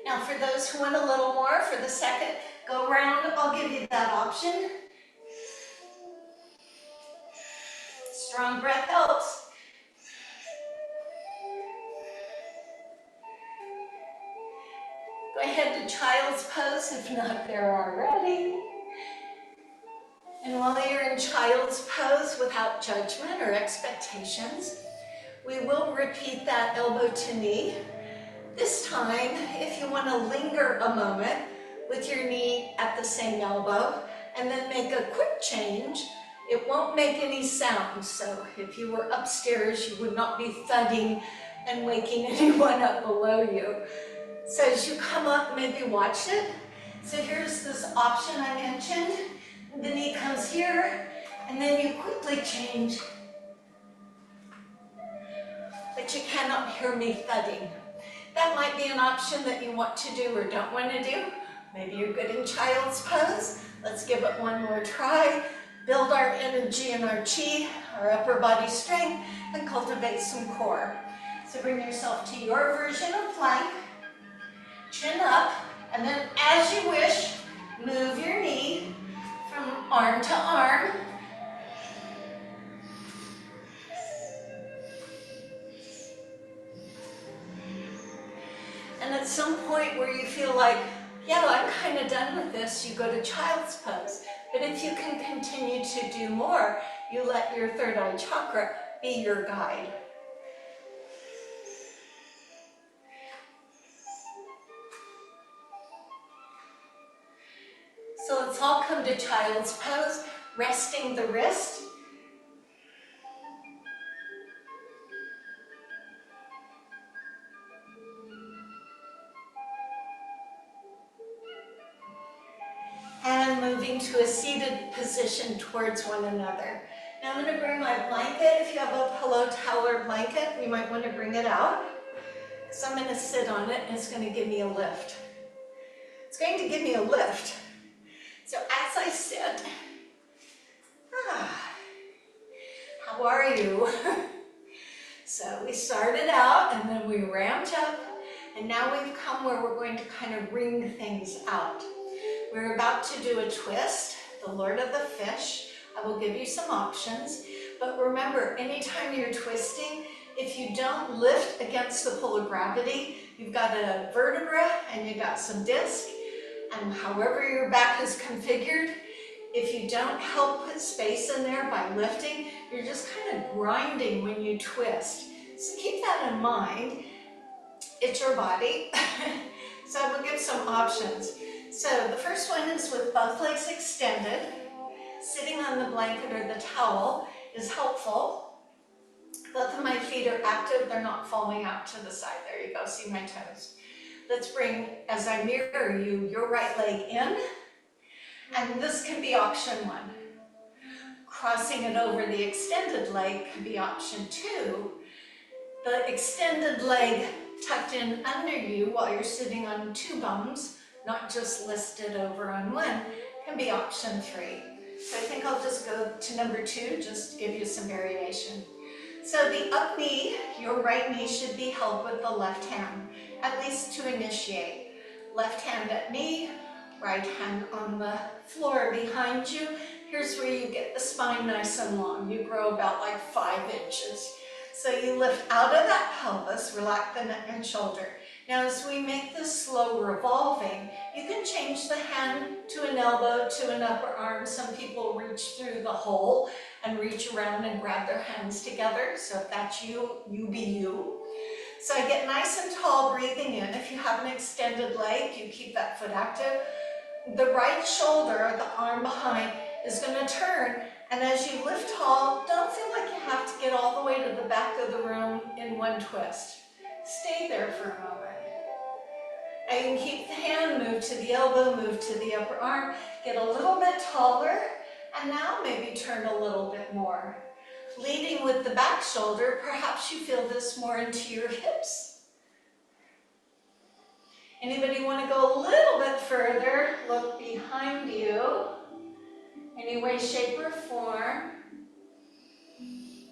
Now for those who want a little more, for the second go round, I'll give you that option. Strong breath helps. Go ahead to child's pose if not there already. And while you're in child's pose without judgment or expectations, we will repeat that elbow to knee. This time, if you want to linger a moment with your knee at the same elbow and then make a quick change, it won't make any sound. So if you were upstairs, you would not be thudding and waking anyone up below you. So as you come up, maybe watch it. So here's this option I mentioned. The knee comes here, and then you quickly change. But you cannot hear me thudding. That might be an option that you want to do or don't want to do. Maybe you're good in child's pose. Let's give it one more try. Build our energy and our chi, our upper body strength, and cultivate some core. So bring yourself to your version of plank. Chin up, and then as you wish, move your knee from arm to arm. And at some point where you feel like, yeah, I'm kind of done with this, you go to child's pose. But if you can continue to do more, you let your third eye chakra be your guide. So let's all come to child's pose, resting the wrist. And moving to a seated position towards one another. Now I'm going to bring my blanket. If you have a pillow, towel, or blanket, you might want to bring it out. So I'm going to sit on it, and it's going to give me a lift. It's going to give me a lift. So as I sit, how are you? So we started out, and then we ramped up, and now we've come where we're going to kind of wring things out. We're about to do a twist, the Lord of the Fish. I will give you some options, but remember, anytime you're twisting, if you don't lift against the pull of gravity, you've got a vertebra and you've got some disc, and however your back is configured, if you don't help put space in there by lifting, you're just kind of grinding when you twist. So keep that in mind. It's your body. So I will give some options. So the first one is with both legs extended. Sitting on the blanket or the towel is helpful. Both of my feet are active. They're not falling out to the side. There you go. See my toes. Let's bring, as I mirror you, your right leg in. And this can be option one. Crossing it over the extended leg can be option two. The extended leg tucked in under you while you're sitting on two bums, not just listed over on one, can be option three. So I think I'll just go to number two, just to give you some variation. So the up knee, your right knee should be held with the left hand, at least to initiate. Left hand at knee, right hand on the floor behind you. Here's where you get the spine nice and long. You grow about like 5 inches. So you lift out of that pelvis, relax the neck and shoulder. Now as we make this slow revolving, you can change the hand to an elbow, to an upper arm. Some people reach through the hole and reach around and grab their hands together. So if that's you, you be you. So I get nice and tall breathing in. If you have an extended leg, you keep that foot active. The right shoulder, or the arm behind, is going to turn And as you lift tall, don't feel like you have to get all the way to the back of the room in one twist. Stay there for a moment. And you can keep the hand, move to the elbow, move to the upper arm, get a little bit taller, and now maybe turn a little bit more. Leading with the back shoulder, perhaps you feel this more into your hips. Anybody want to go a little bit further? Look behind you, any way, shape, or form,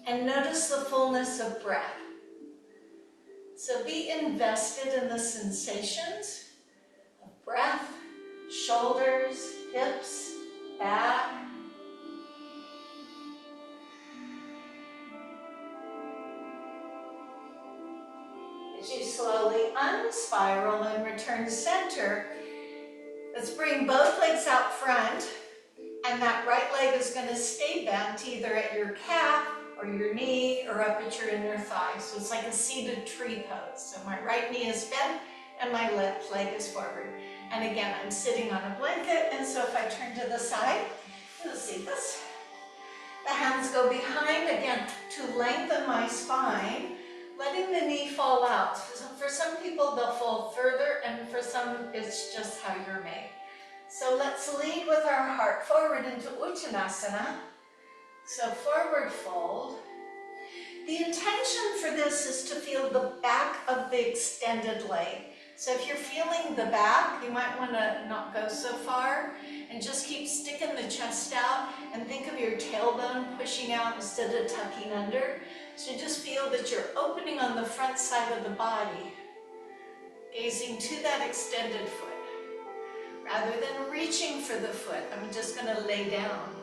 and notice the fullness of breath. So be invested in the sensations of breath, shoulders, hips, back. As you slowly unspiral and return center, let's bring both legs out front, and that right leg is going to stay bent either at your calf or your knee or up at your inner thigh. So it's like a seated tree pose. So my right knee is bent and my left leg is forward. And again, I'm sitting on a blanket, and so if I turn to the side, you'll see this. The hands go behind, again, to lengthen my spine, letting the knee fall out. For some people, they'll fall further, and for some, it's just how you're made. So let's lead with our heart forward into Uttanasana. So forward fold. The intention for this is to feel the back of the extended leg. So if you're feeling the back, you might want to not go so far and just keep sticking the chest out and think of your tailbone pushing out instead of tucking under. So just feel that you're opening on the front side of the body, gazing to that extended foot. Rather than reaching for the foot, I'm just going to lay down.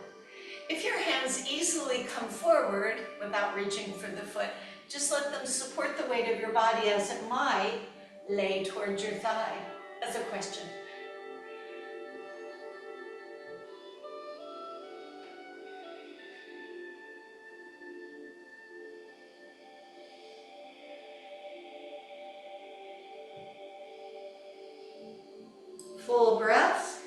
If your hands easily come forward without reaching for the foot, just let them support the weight of your body as it might lay towards your thigh. As a question. Full breath.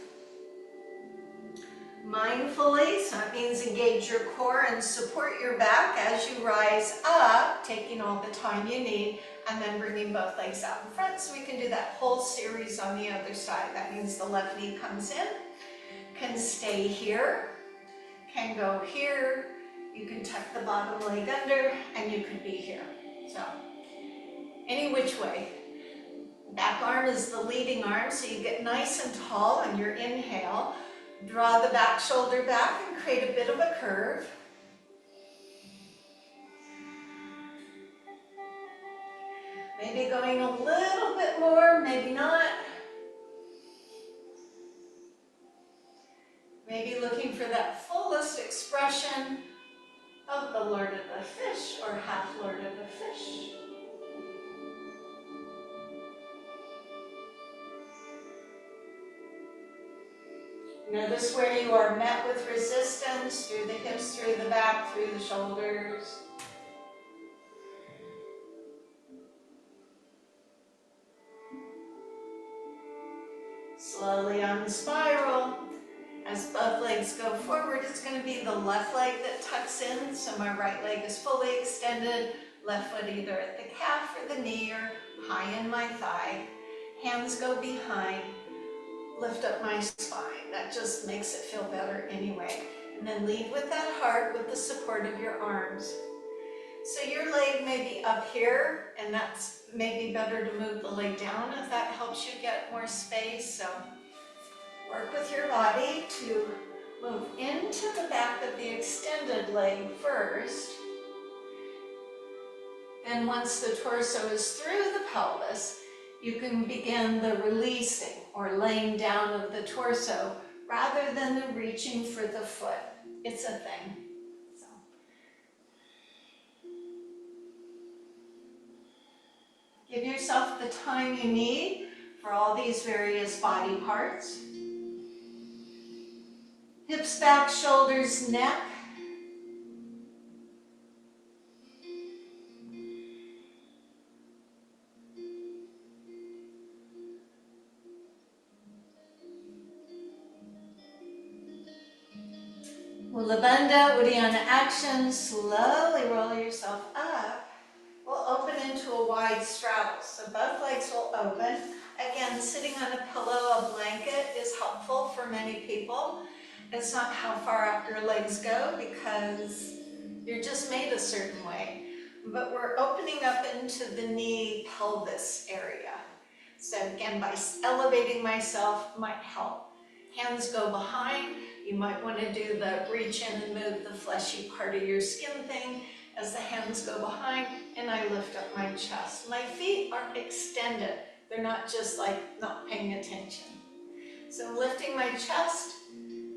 Mindfully, so it means engage your core and support your back as you rise up, taking all the time you need, and then bringing both legs out in front. So we can do that whole series on the other side. That means the left knee comes in, can stay here, can go here, you can tuck the bottom leg under, and you could be here. So, any which way. Back arm is the leading arm, so you get nice and tall on your inhale. Draw the back shoulder back and create a bit of a curve. Maybe going a little bit more, maybe not. Maybe looking for that fullest expression of the Lord of the Fish or half Lord of the Fish. Notice where you are met with resistance, through the hips, through the back, through the shoulders. Slowly unspiral. As both legs go forward, it's going to be the left leg that tucks in, so my right leg is fully extended, left foot either at the calf or the knee or high in my thigh. Hands go behind. Lift up my spine. That just makes it feel better anyway. And then lead with that heart with the support of your arms. So your leg may be up here, and that's maybe better to move the leg down if that helps you get more space. So work with your body to move into the back of the extended leg first. Then once the torso is through the pelvis, you can begin the releasing or laying down of the torso rather than the reaching for the foot. It's a thing. So. Give yourself the time you need for all these various body parts. Hips back, shoulders, neck. Mula Bandha, Uddiyana action. Slowly roll yourself up. We'll open into a wide straddle. So both legs will open. Again, sitting on a pillow, a blanket is helpful for many people. It's not how far up your legs go because you're just made a certain way. But we're opening up into the knee pelvis area. So again, by elevating myself might help. Hands go behind. You might want to do the reach in and move the fleshy part of your skin thing as the hands go behind, and I lift up my chest. My feet are extended. They're not just like not paying attention. So I'm lifting my chest,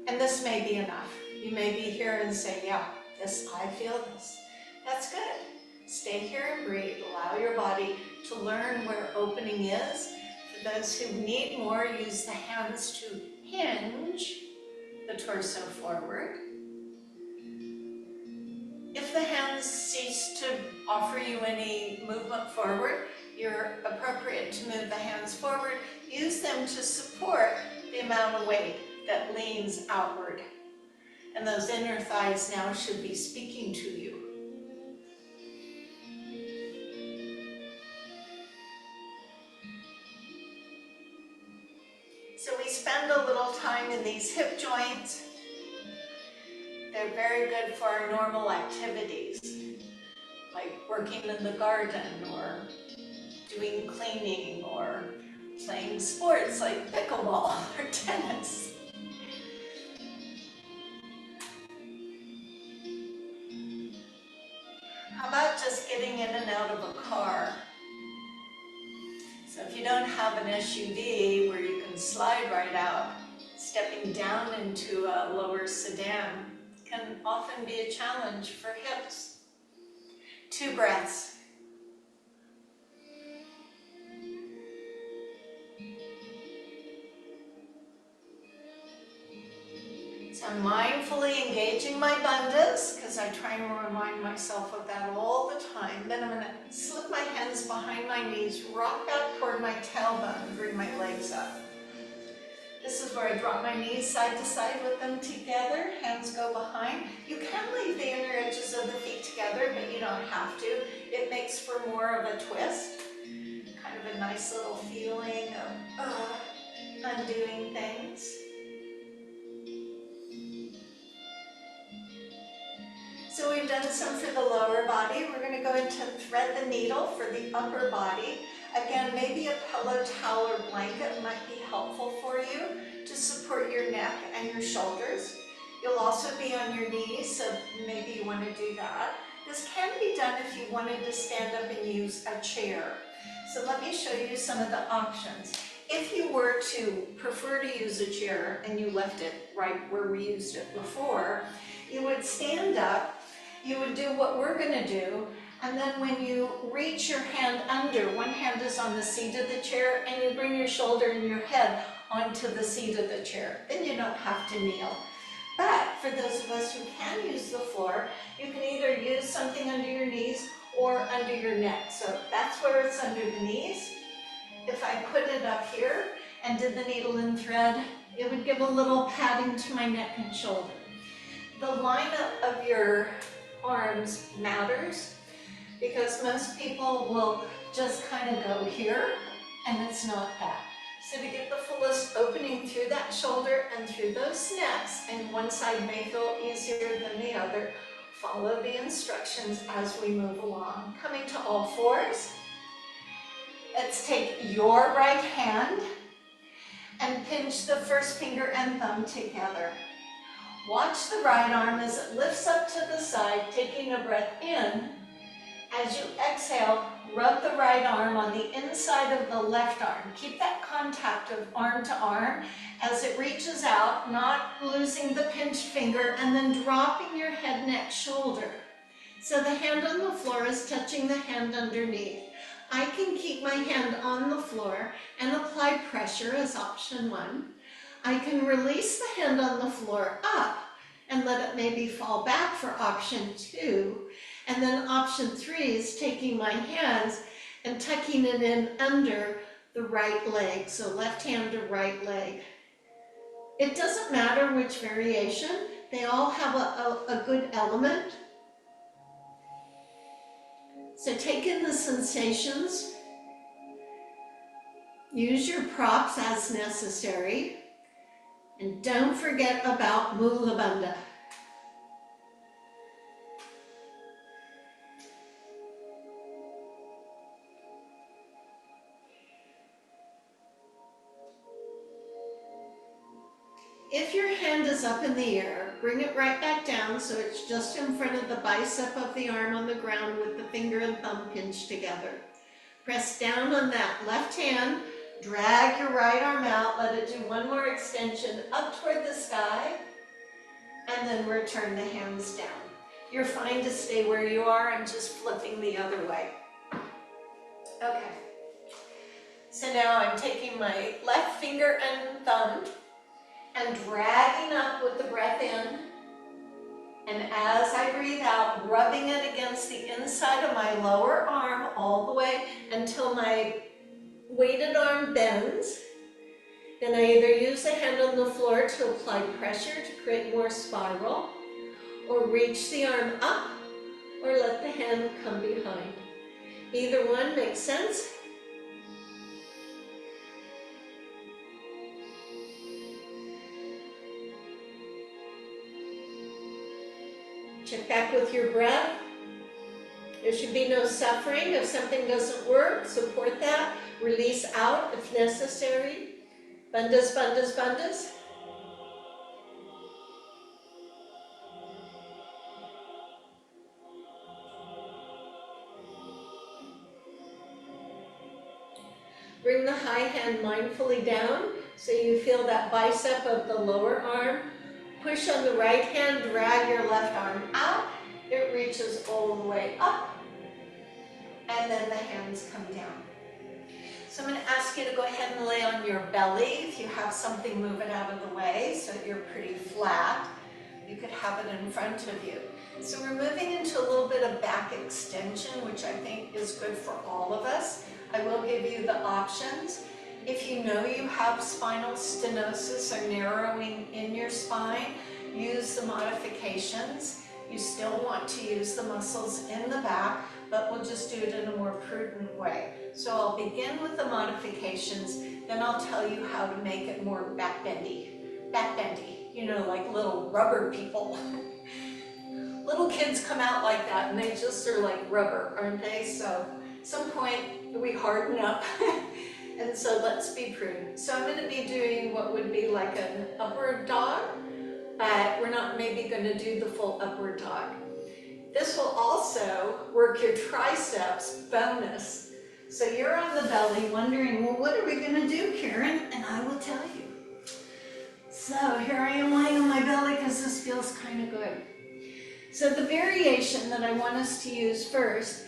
and this may be enough. You may be here and say, yeah, I feel this. That's good. Stay here and breathe. Allow your body to learn where opening is. For those who need more, use the hands to hinge the torso forward. If the hands cease to offer you any movement forward, you're appropriate to move the hands forward. Use them to support the amount of weight that leans outward. And those inner thighs now should be speaking to you. So we spend a little time in these hip joints. They're very good for our normal activities, like working in the garden or doing cleaning or playing sports like pickleball or tennis. How about just getting in and out of a car? So if you don't have an SUV where you can slide right out, stepping down into a lower sedan can often be a challenge for hips. 2 breaths. So I'm mindfully engaging my bandhas because I try and remind myself of that all the time. Then I'm going to slip my hands behind my knees, rock back toward my tailbone, and bring my legs up. This is where I drop my knees side to side with them together. Hands go behind. You can leave the inner edges of the feet together, but you don't have to. It makes for more of a twist. Kind of a nice little feeling of undoing things. So we've done some for the lower body. We're going to go into thread the needle for the upper body. Again, maybe a pillow, towel, or blanket might be helpful for you to support your neck and your shoulders. You'll also be on your knees, so maybe you want to do that. This can be done if you wanted to stand up and use a chair. So let me show you some of the options. If you were to prefer to use a chair and you left it right where we used it before, you would stand up, you would do what we're going to do, and then when you reach your hand under, one hand is on the seat of the chair, and you bring your shoulder and your head onto the seat of the chair. Then you don't have to kneel. But for those of us who can use the floor, you can either use something under your knees or under your neck. So that's where it's under the knees. If I put it up here and did the needle and thread, it would give a little padding to my neck and shoulder. The lineup of your arms matters because most people will just kind of go here, and it's not that. So to get the fullest opening through that shoulder and through those necks, and one side may feel easier than the other, follow the instructions as we move along. Coming to all fours, let's take your right hand and pinch the first finger and thumb together. Watch the right arm as it lifts up to the side, taking a breath in. As you exhale, rub the right arm on the inside of the left arm. Keep that contact of arm to arm as it reaches out, not losing the pinched finger, and then dropping your head, neck, shoulder. So the hand on the floor is touching the hand underneath. I can keep my hand on the floor and apply pressure as option 1. I can release the hand on the floor up and let it maybe fall back for option 2. And then option 3 is taking my hands and tucking it in under the right leg. So left hand to right leg. It doesn't matter which variation. They all have a good element. So take in the sensations. Use your props as necessary. And don't forget about Mula Bandha. If your hand is up in the air, bring it right back down so it's just in front of the bicep of the arm on the ground with the finger and thumb pinched together. Press down on that left hand, drag your right arm out, let it do one more extension up toward the sky, and then return the hands down. You're fine to stay where you are. I'm just flipping the other way. Okay. So now I'm taking my left finger and thumb and dragging up with the breath in. And as I breathe out, rubbing it against the inside of my lower arm all the way until my weighted arm bends. Then I either use the hand on the floor to apply pressure to create more spiral, or reach the arm up, or let the hand come behind. Either one makes sense. Check back with your breath. There should be no suffering. If something doesn't work, support that. Release out if necessary. Bandhas, bandhas, bandhas. Bring the high hand mindfully down so you feel that bicep of the lower arm. Push on the right hand, drag your left arm out. It reaches all the way up. And then the hands come down. So I'm going to ask you to go ahead and lay on your belly. If you have something, move it out of the way so that you're pretty flat. You could have it in front of you. So we're moving into a little bit of back extension, which I think is good for all of us. I will give you the options. If you know you have spinal stenosis or narrowing in your spine, use the modifications. You still want to use the muscles in the back, but we'll just do it in a more prudent way. So I'll begin with the modifications, then I'll tell you how to make it more back bendy. Back bendy, you know, like little rubber people. Little kids come out like that and they just are like rubber, aren't they? So at some point we harden up. And so let's be prudent. So I'm going to be doing what would be like an upward dog, but we're not maybe going to do the full upward dog. This will also work your triceps bonus. So you're on the belly wondering, well, what are we going to do, Karen? And I will tell you. So here I am lying on my belly because this feels kind of good. So the variation that I want us to use first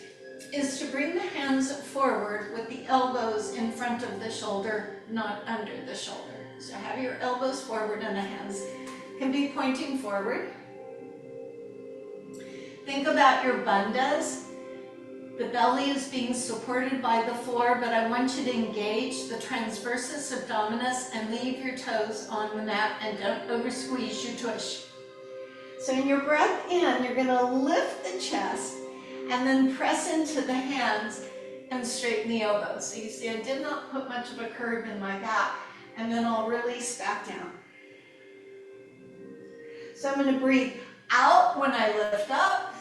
is to bring the hands forward with the elbows in front of the shoulder, not under the shoulder. So have your elbows forward and the hands can be pointing forward. Think about your bandhas. The belly is being supported by the floor, but I want you to engage the transversus abdominis and leave your toes on the mat and don't over squeeze your tush. So in your breath in, you're going to lift the chest and then press into the hands and straighten the elbows. So you see I did not put much of a curve in my back, and then I'll release back down. So I'm going to breathe out when I lift up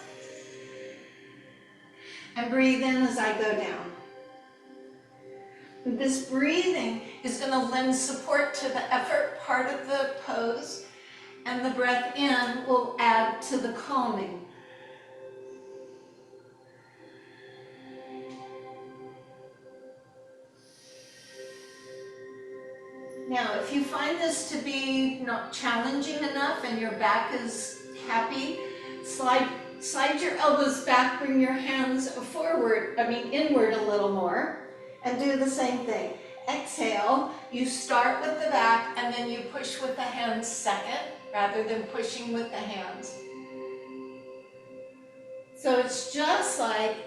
and breathe in as I go down. This breathing is going to lend support to the effort part of the pose, and the breath in will add to the calming. Now, if you find this to be not challenging enough and your back is happy, slide your elbows back, bring your hands forward, inward a little more, and do the same thing. Exhale, you start with the back and then you push with the hands second, rather than pushing with the hands. So it's just like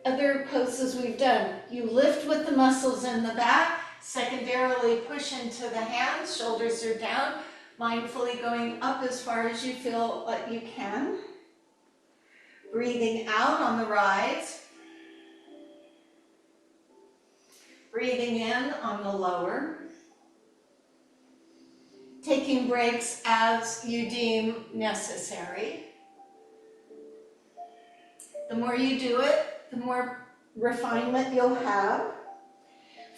other poses we've done. You lift with the muscles in the back, secondarily push into the hands, shoulders are down, Mindfully going up as far as you feel like you can. Breathing out on the rise. Breathing in on the lower. Taking breaks as you deem necessary. The more you do it, the more refinement you'll have.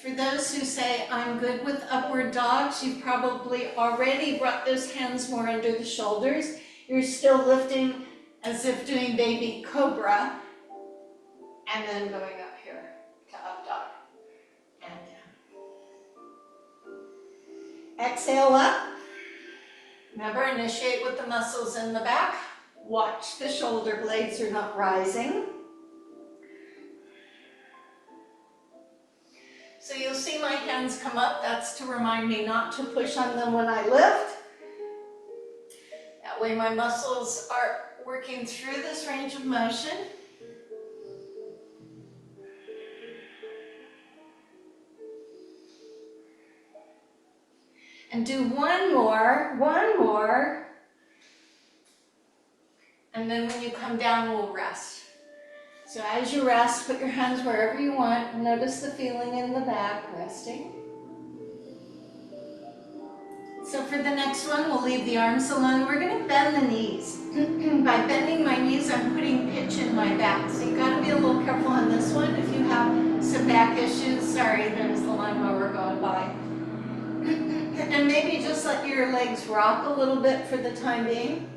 For those who say, I'm good with upward dogs, you've probably already brought those hands more under the shoulders. You're still lifting as if doing baby cobra, and then going up here to up dog and down. Exhale up. Remember, initiate with the muscles in the back. Watch the shoulder blades are not rising. So you'll see my hands come up. That's to remind me not to push on them when I lift. That way my muscles are working through this range of motion. And do one more. And then when you come down, we'll rest. So as you rest, put your hands wherever you want. Notice the feeling in the back, resting. So for the next one, we'll leave the arms alone. We're going to bend the knees. By bending my knees, I'm putting pitch in my back. So you've got to be a little careful on this one. If you have some back issues, sorry, there's the lawnmower going by. And maybe just let your legs rock a little bit for the time being.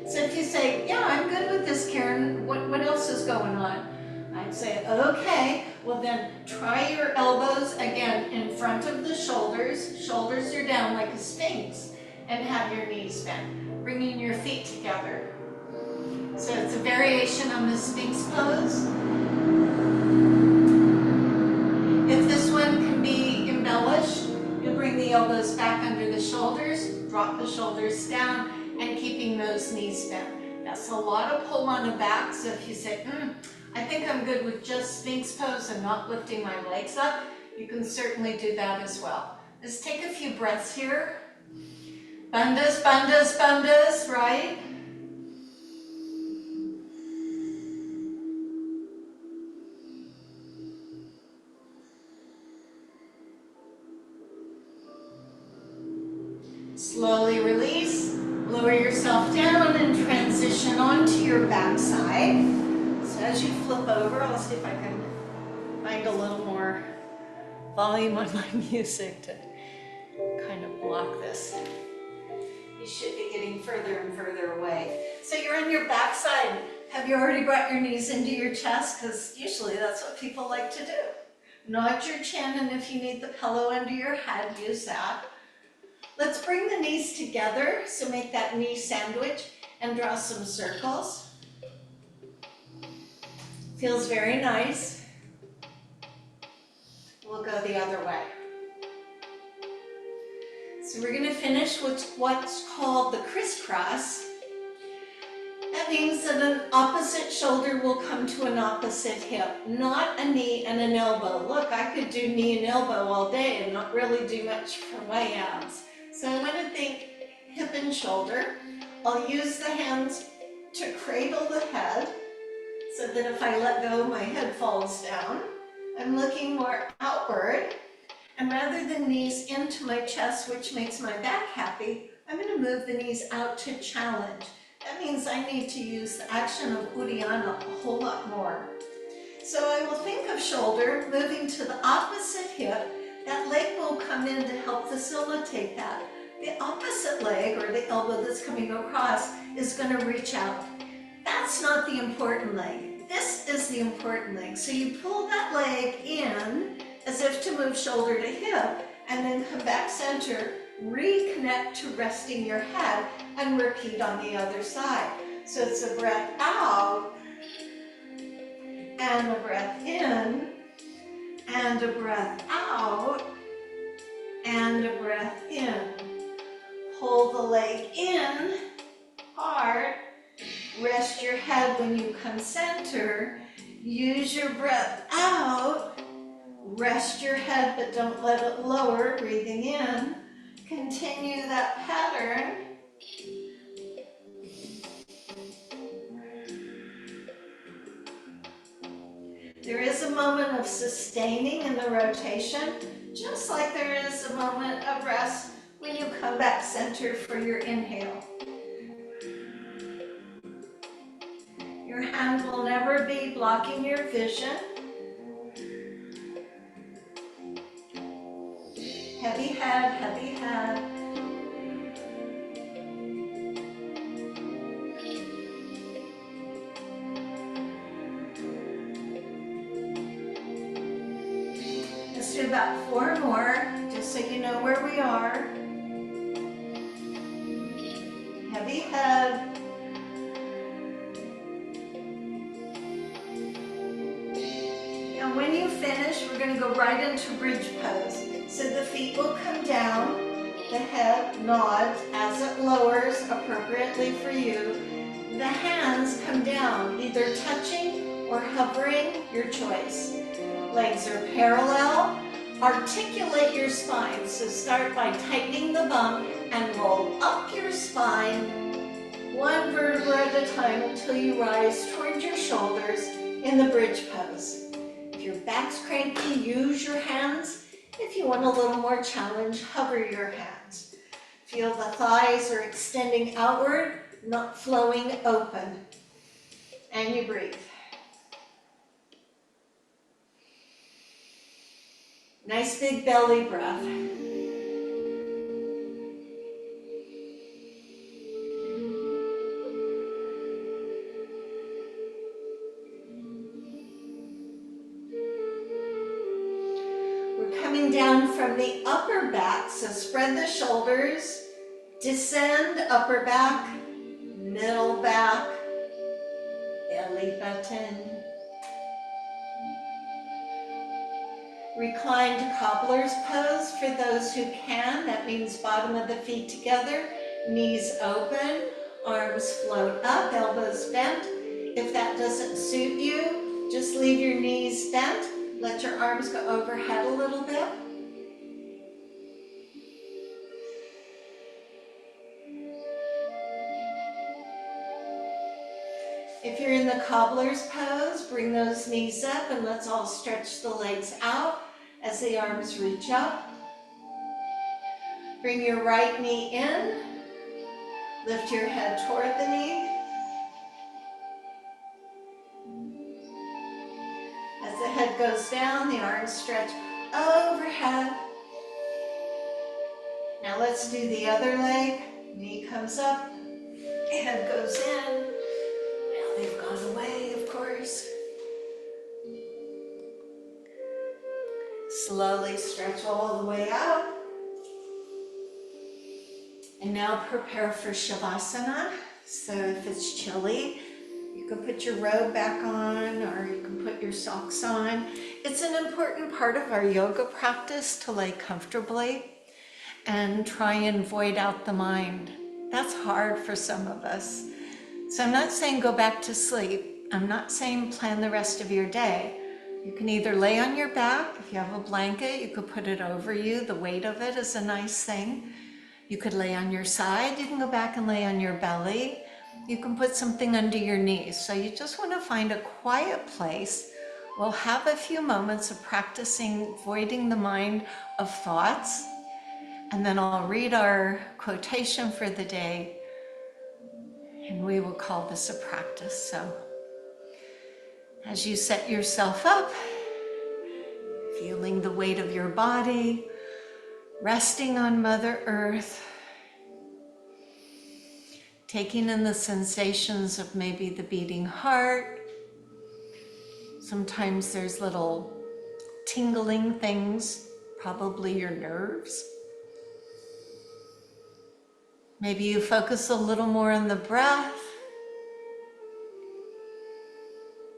So if you say, yeah, I'm good with this, Karen, what else is going on? I'd say, okay, well then try your elbows again in front of the shoulders. Shoulders are down like a sphinx, and have your knees bent, bringing your feet together. So it's a variation on the sphinx pose. If this one can be embellished, you'll bring the elbows back under the shoulders, drop the shoulders down, and keeping those knees bent. That's a lot of pull on the back, so if you say, I think I'm good with just sphinx pose and not lifting my legs up, you can certainly do that as well. Just take a few breaths here. Bandhas, bandhas, bandhas, right? Slowly release, lower yourself down and transition onto your backside. So as you flip over, I'll see if I can find a little more volume on my music to kind of block this. You should be getting further and further away. So you're on your backside. Have you already brought your knees into your chest? Because usually that's what people like to do. Nod your chin, and if you need the pillow under your head, use that. Let's bring the knees together, so make that knee sandwich and draw some circles. Feels very nice. We'll go the other way. So we're going to finish with what's called the crisscross. That means that an opposite shoulder will come to an opposite hip, not a knee and an elbow. Look, I could do knee and elbow all day and not really do much for my abs. So I want to think hip and shoulder. I'll use the hands to cradle the head so that if I let go, my head falls down. I'm looking more outward. And rather than knees into my chest, which makes my back happy, I'm going to move the knees out to challenge. That means I need to use the action of Uddiyana a whole lot more. So I will think of shoulder moving to the opposite hip. That leg will come in to help facilitate that. The opposite leg, or the elbow that's coming across, is going to reach out. That's not the important leg. This is the important leg. So you pull that leg in as if to move shoulder to hip, and then come back center, reconnect to resting your head, and repeat on the other side. So it's a breath out, and a breath in, and a breath out, and a breath in. Pull the leg in hard, rest your head when you come center, use your breath out, Rest your head, but don't let it lower. Breathing in. Continue that pattern. There is a moment of sustaining in the rotation, just like there is a moment of rest when you come back center for your inhale. Your hand will never be blocking your vision. Heavy head, heavy head. Let's do about 4 more, just so you know where we are. Heavy head. And when you finish, we're going to go right into bridge pose. So the feet will come down, the head nods as it lowers appropriately for you. The hands come down, either touching or hovering, your choice. Legs are parallel. Articulate your spine. So start by tightening the bum and roll up your spine, 1 vertebra at a time until you rise towards your shoulders in the bridge pose. If your back's cranky, use your hands. If you want a little more challenge, hover your hands. Feel the thighs are extending outward, not flowing open. And you breathe. Nice big belly breath. We're coming down from the upper back, so spread the shoulders, descend upper back, middle back, belly button. Recline to cobbler's pose for those who can. That means bottom of the feet together, knees open, arms float up, elbows bent. If that doesn't suit you, just leave your knees bent. Let your arms go overhead a little bit. If you're in the cobbler's pose, bring those knees up and let's all stretch the legs out as the arms reach up. Bring your right knee in. Lift your head toward the knee. As the head goes down, the arms stretch overhead. Now let's do the other leg. Knee comes up, head goes in. Now they've gone away, of course. Slowly stretch all the way out. And now prepare for Shavasana. So if it's chilly, you can put your robe back on or you can put your socks on. It's an important part of our yoga practice to lay comfortably and try and void out the mind. That's hard for some of us. So I'm not saying go back to sleep. I'm not saying plan the rest of your day. You can either lay on your back. If you have a blanket, you could put it over you. The weight of it is a nice thing. You could lay on your side. You can go back and lay on your belly. You can put something under your knees. So you just want to find a quiet place. We'll have a few moments of practicing voiding the mind of thoughts. And then I'll read our quotation for the day. And we will call this a practice. So as you set yourself up, feeling the weight of your body, resting on Mother Earth, taking in the sensations of maybe the beating heart. Sometimes there's little tingling things, probably your nerves. Maybe you focus a little more on the breath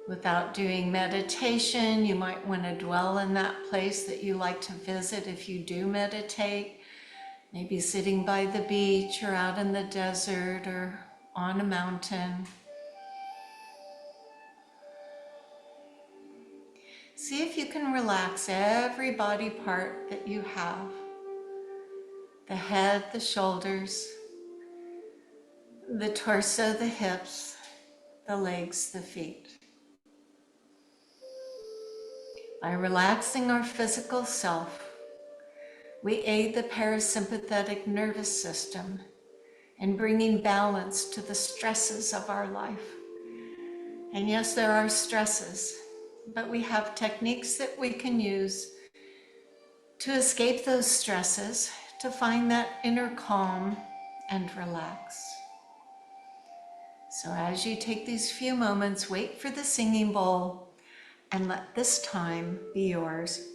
without doing meditation. You might want to dwell in that place that you like to visit if you do meditate. Maybe sitting by the beach or out in the desert or on a mountain. See if you can relax every body part that you have. The head, the shoulders, the torso, the hips, the legs, the feet. By relaxing our physical self, we aid the parasympathetic nervous system in bringing balance to the stresses of our life. And yes, there are stresses, but we have techniques that we can use to escape those stresses, to find that inner calm and relax. So as you take these few moments, wait for the singing bowl and let this time be yours.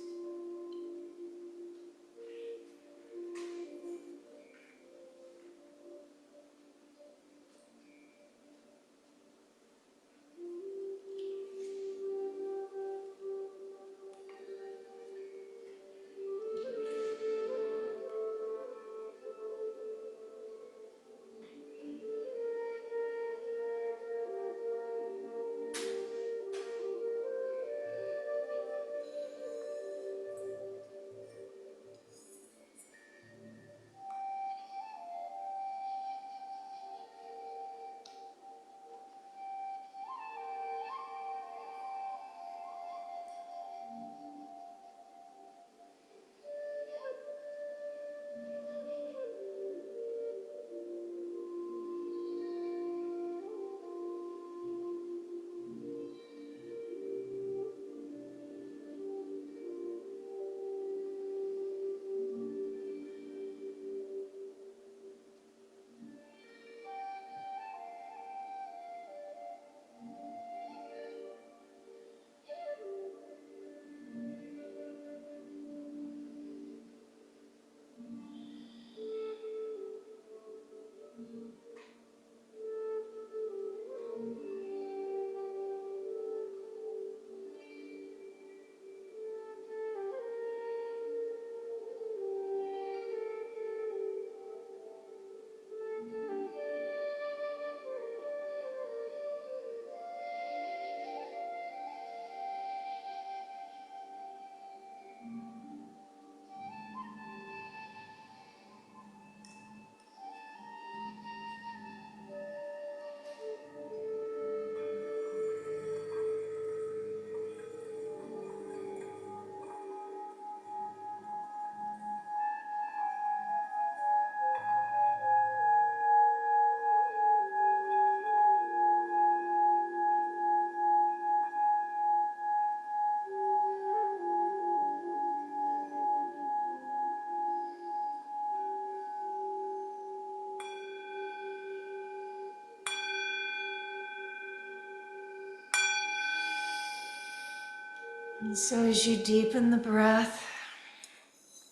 And so as you deepen the breath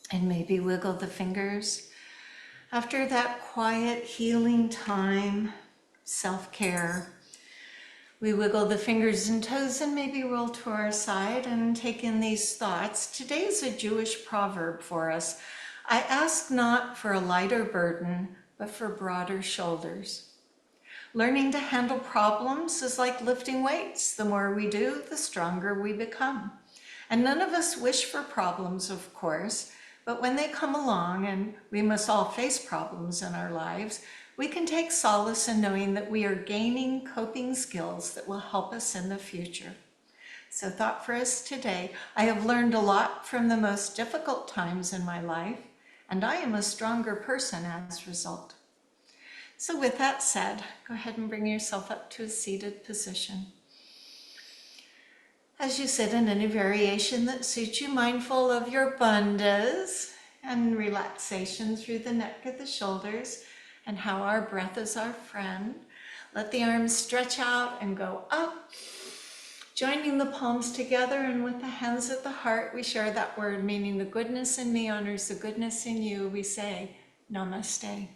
and maybe wiggle the fingers, after that quiet healing time, self-care, we wiggle the fingers and toes and maybe roll to our side and take in these thoughts. Today is a Jewish proverb for us. I ask not for a lighter burden, but for broader shoulders. Learning to handle problems is like lifting weights. The more we do, the stronger we become. And none of us wish for problems, of course, but when they come along, and we must all face problems in our lives, we can take solace in knowing that we are gaining coping skills that will help us in the future. So thought for us today, I have learned a lot from the most difficult times in my life, and I am a stronger person as a result. So with that said, go ahead and bring yourself up to a seated position. As you sit in any variation that suits you, mindful of your bandhas and relaxation through the neck of the shoulders and how our breath is our friend. Let the arms stretch out and go up, joining the palms together, and with the hands at the heart, we share that word, meaning the goodness in me honors the goodness in you. We say, Namaste.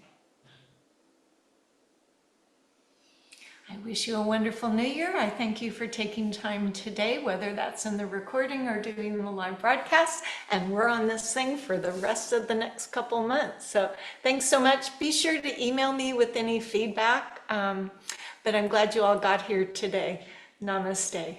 I wish you a wonderful new year. I thank you for taking time today, whether that's in the recording or doing the live broadcast. And we're on this thing for the rest of the next couple months. So thanks so much. Be sure to email me with any feedback. But I'm glad you all got here today. Namaste.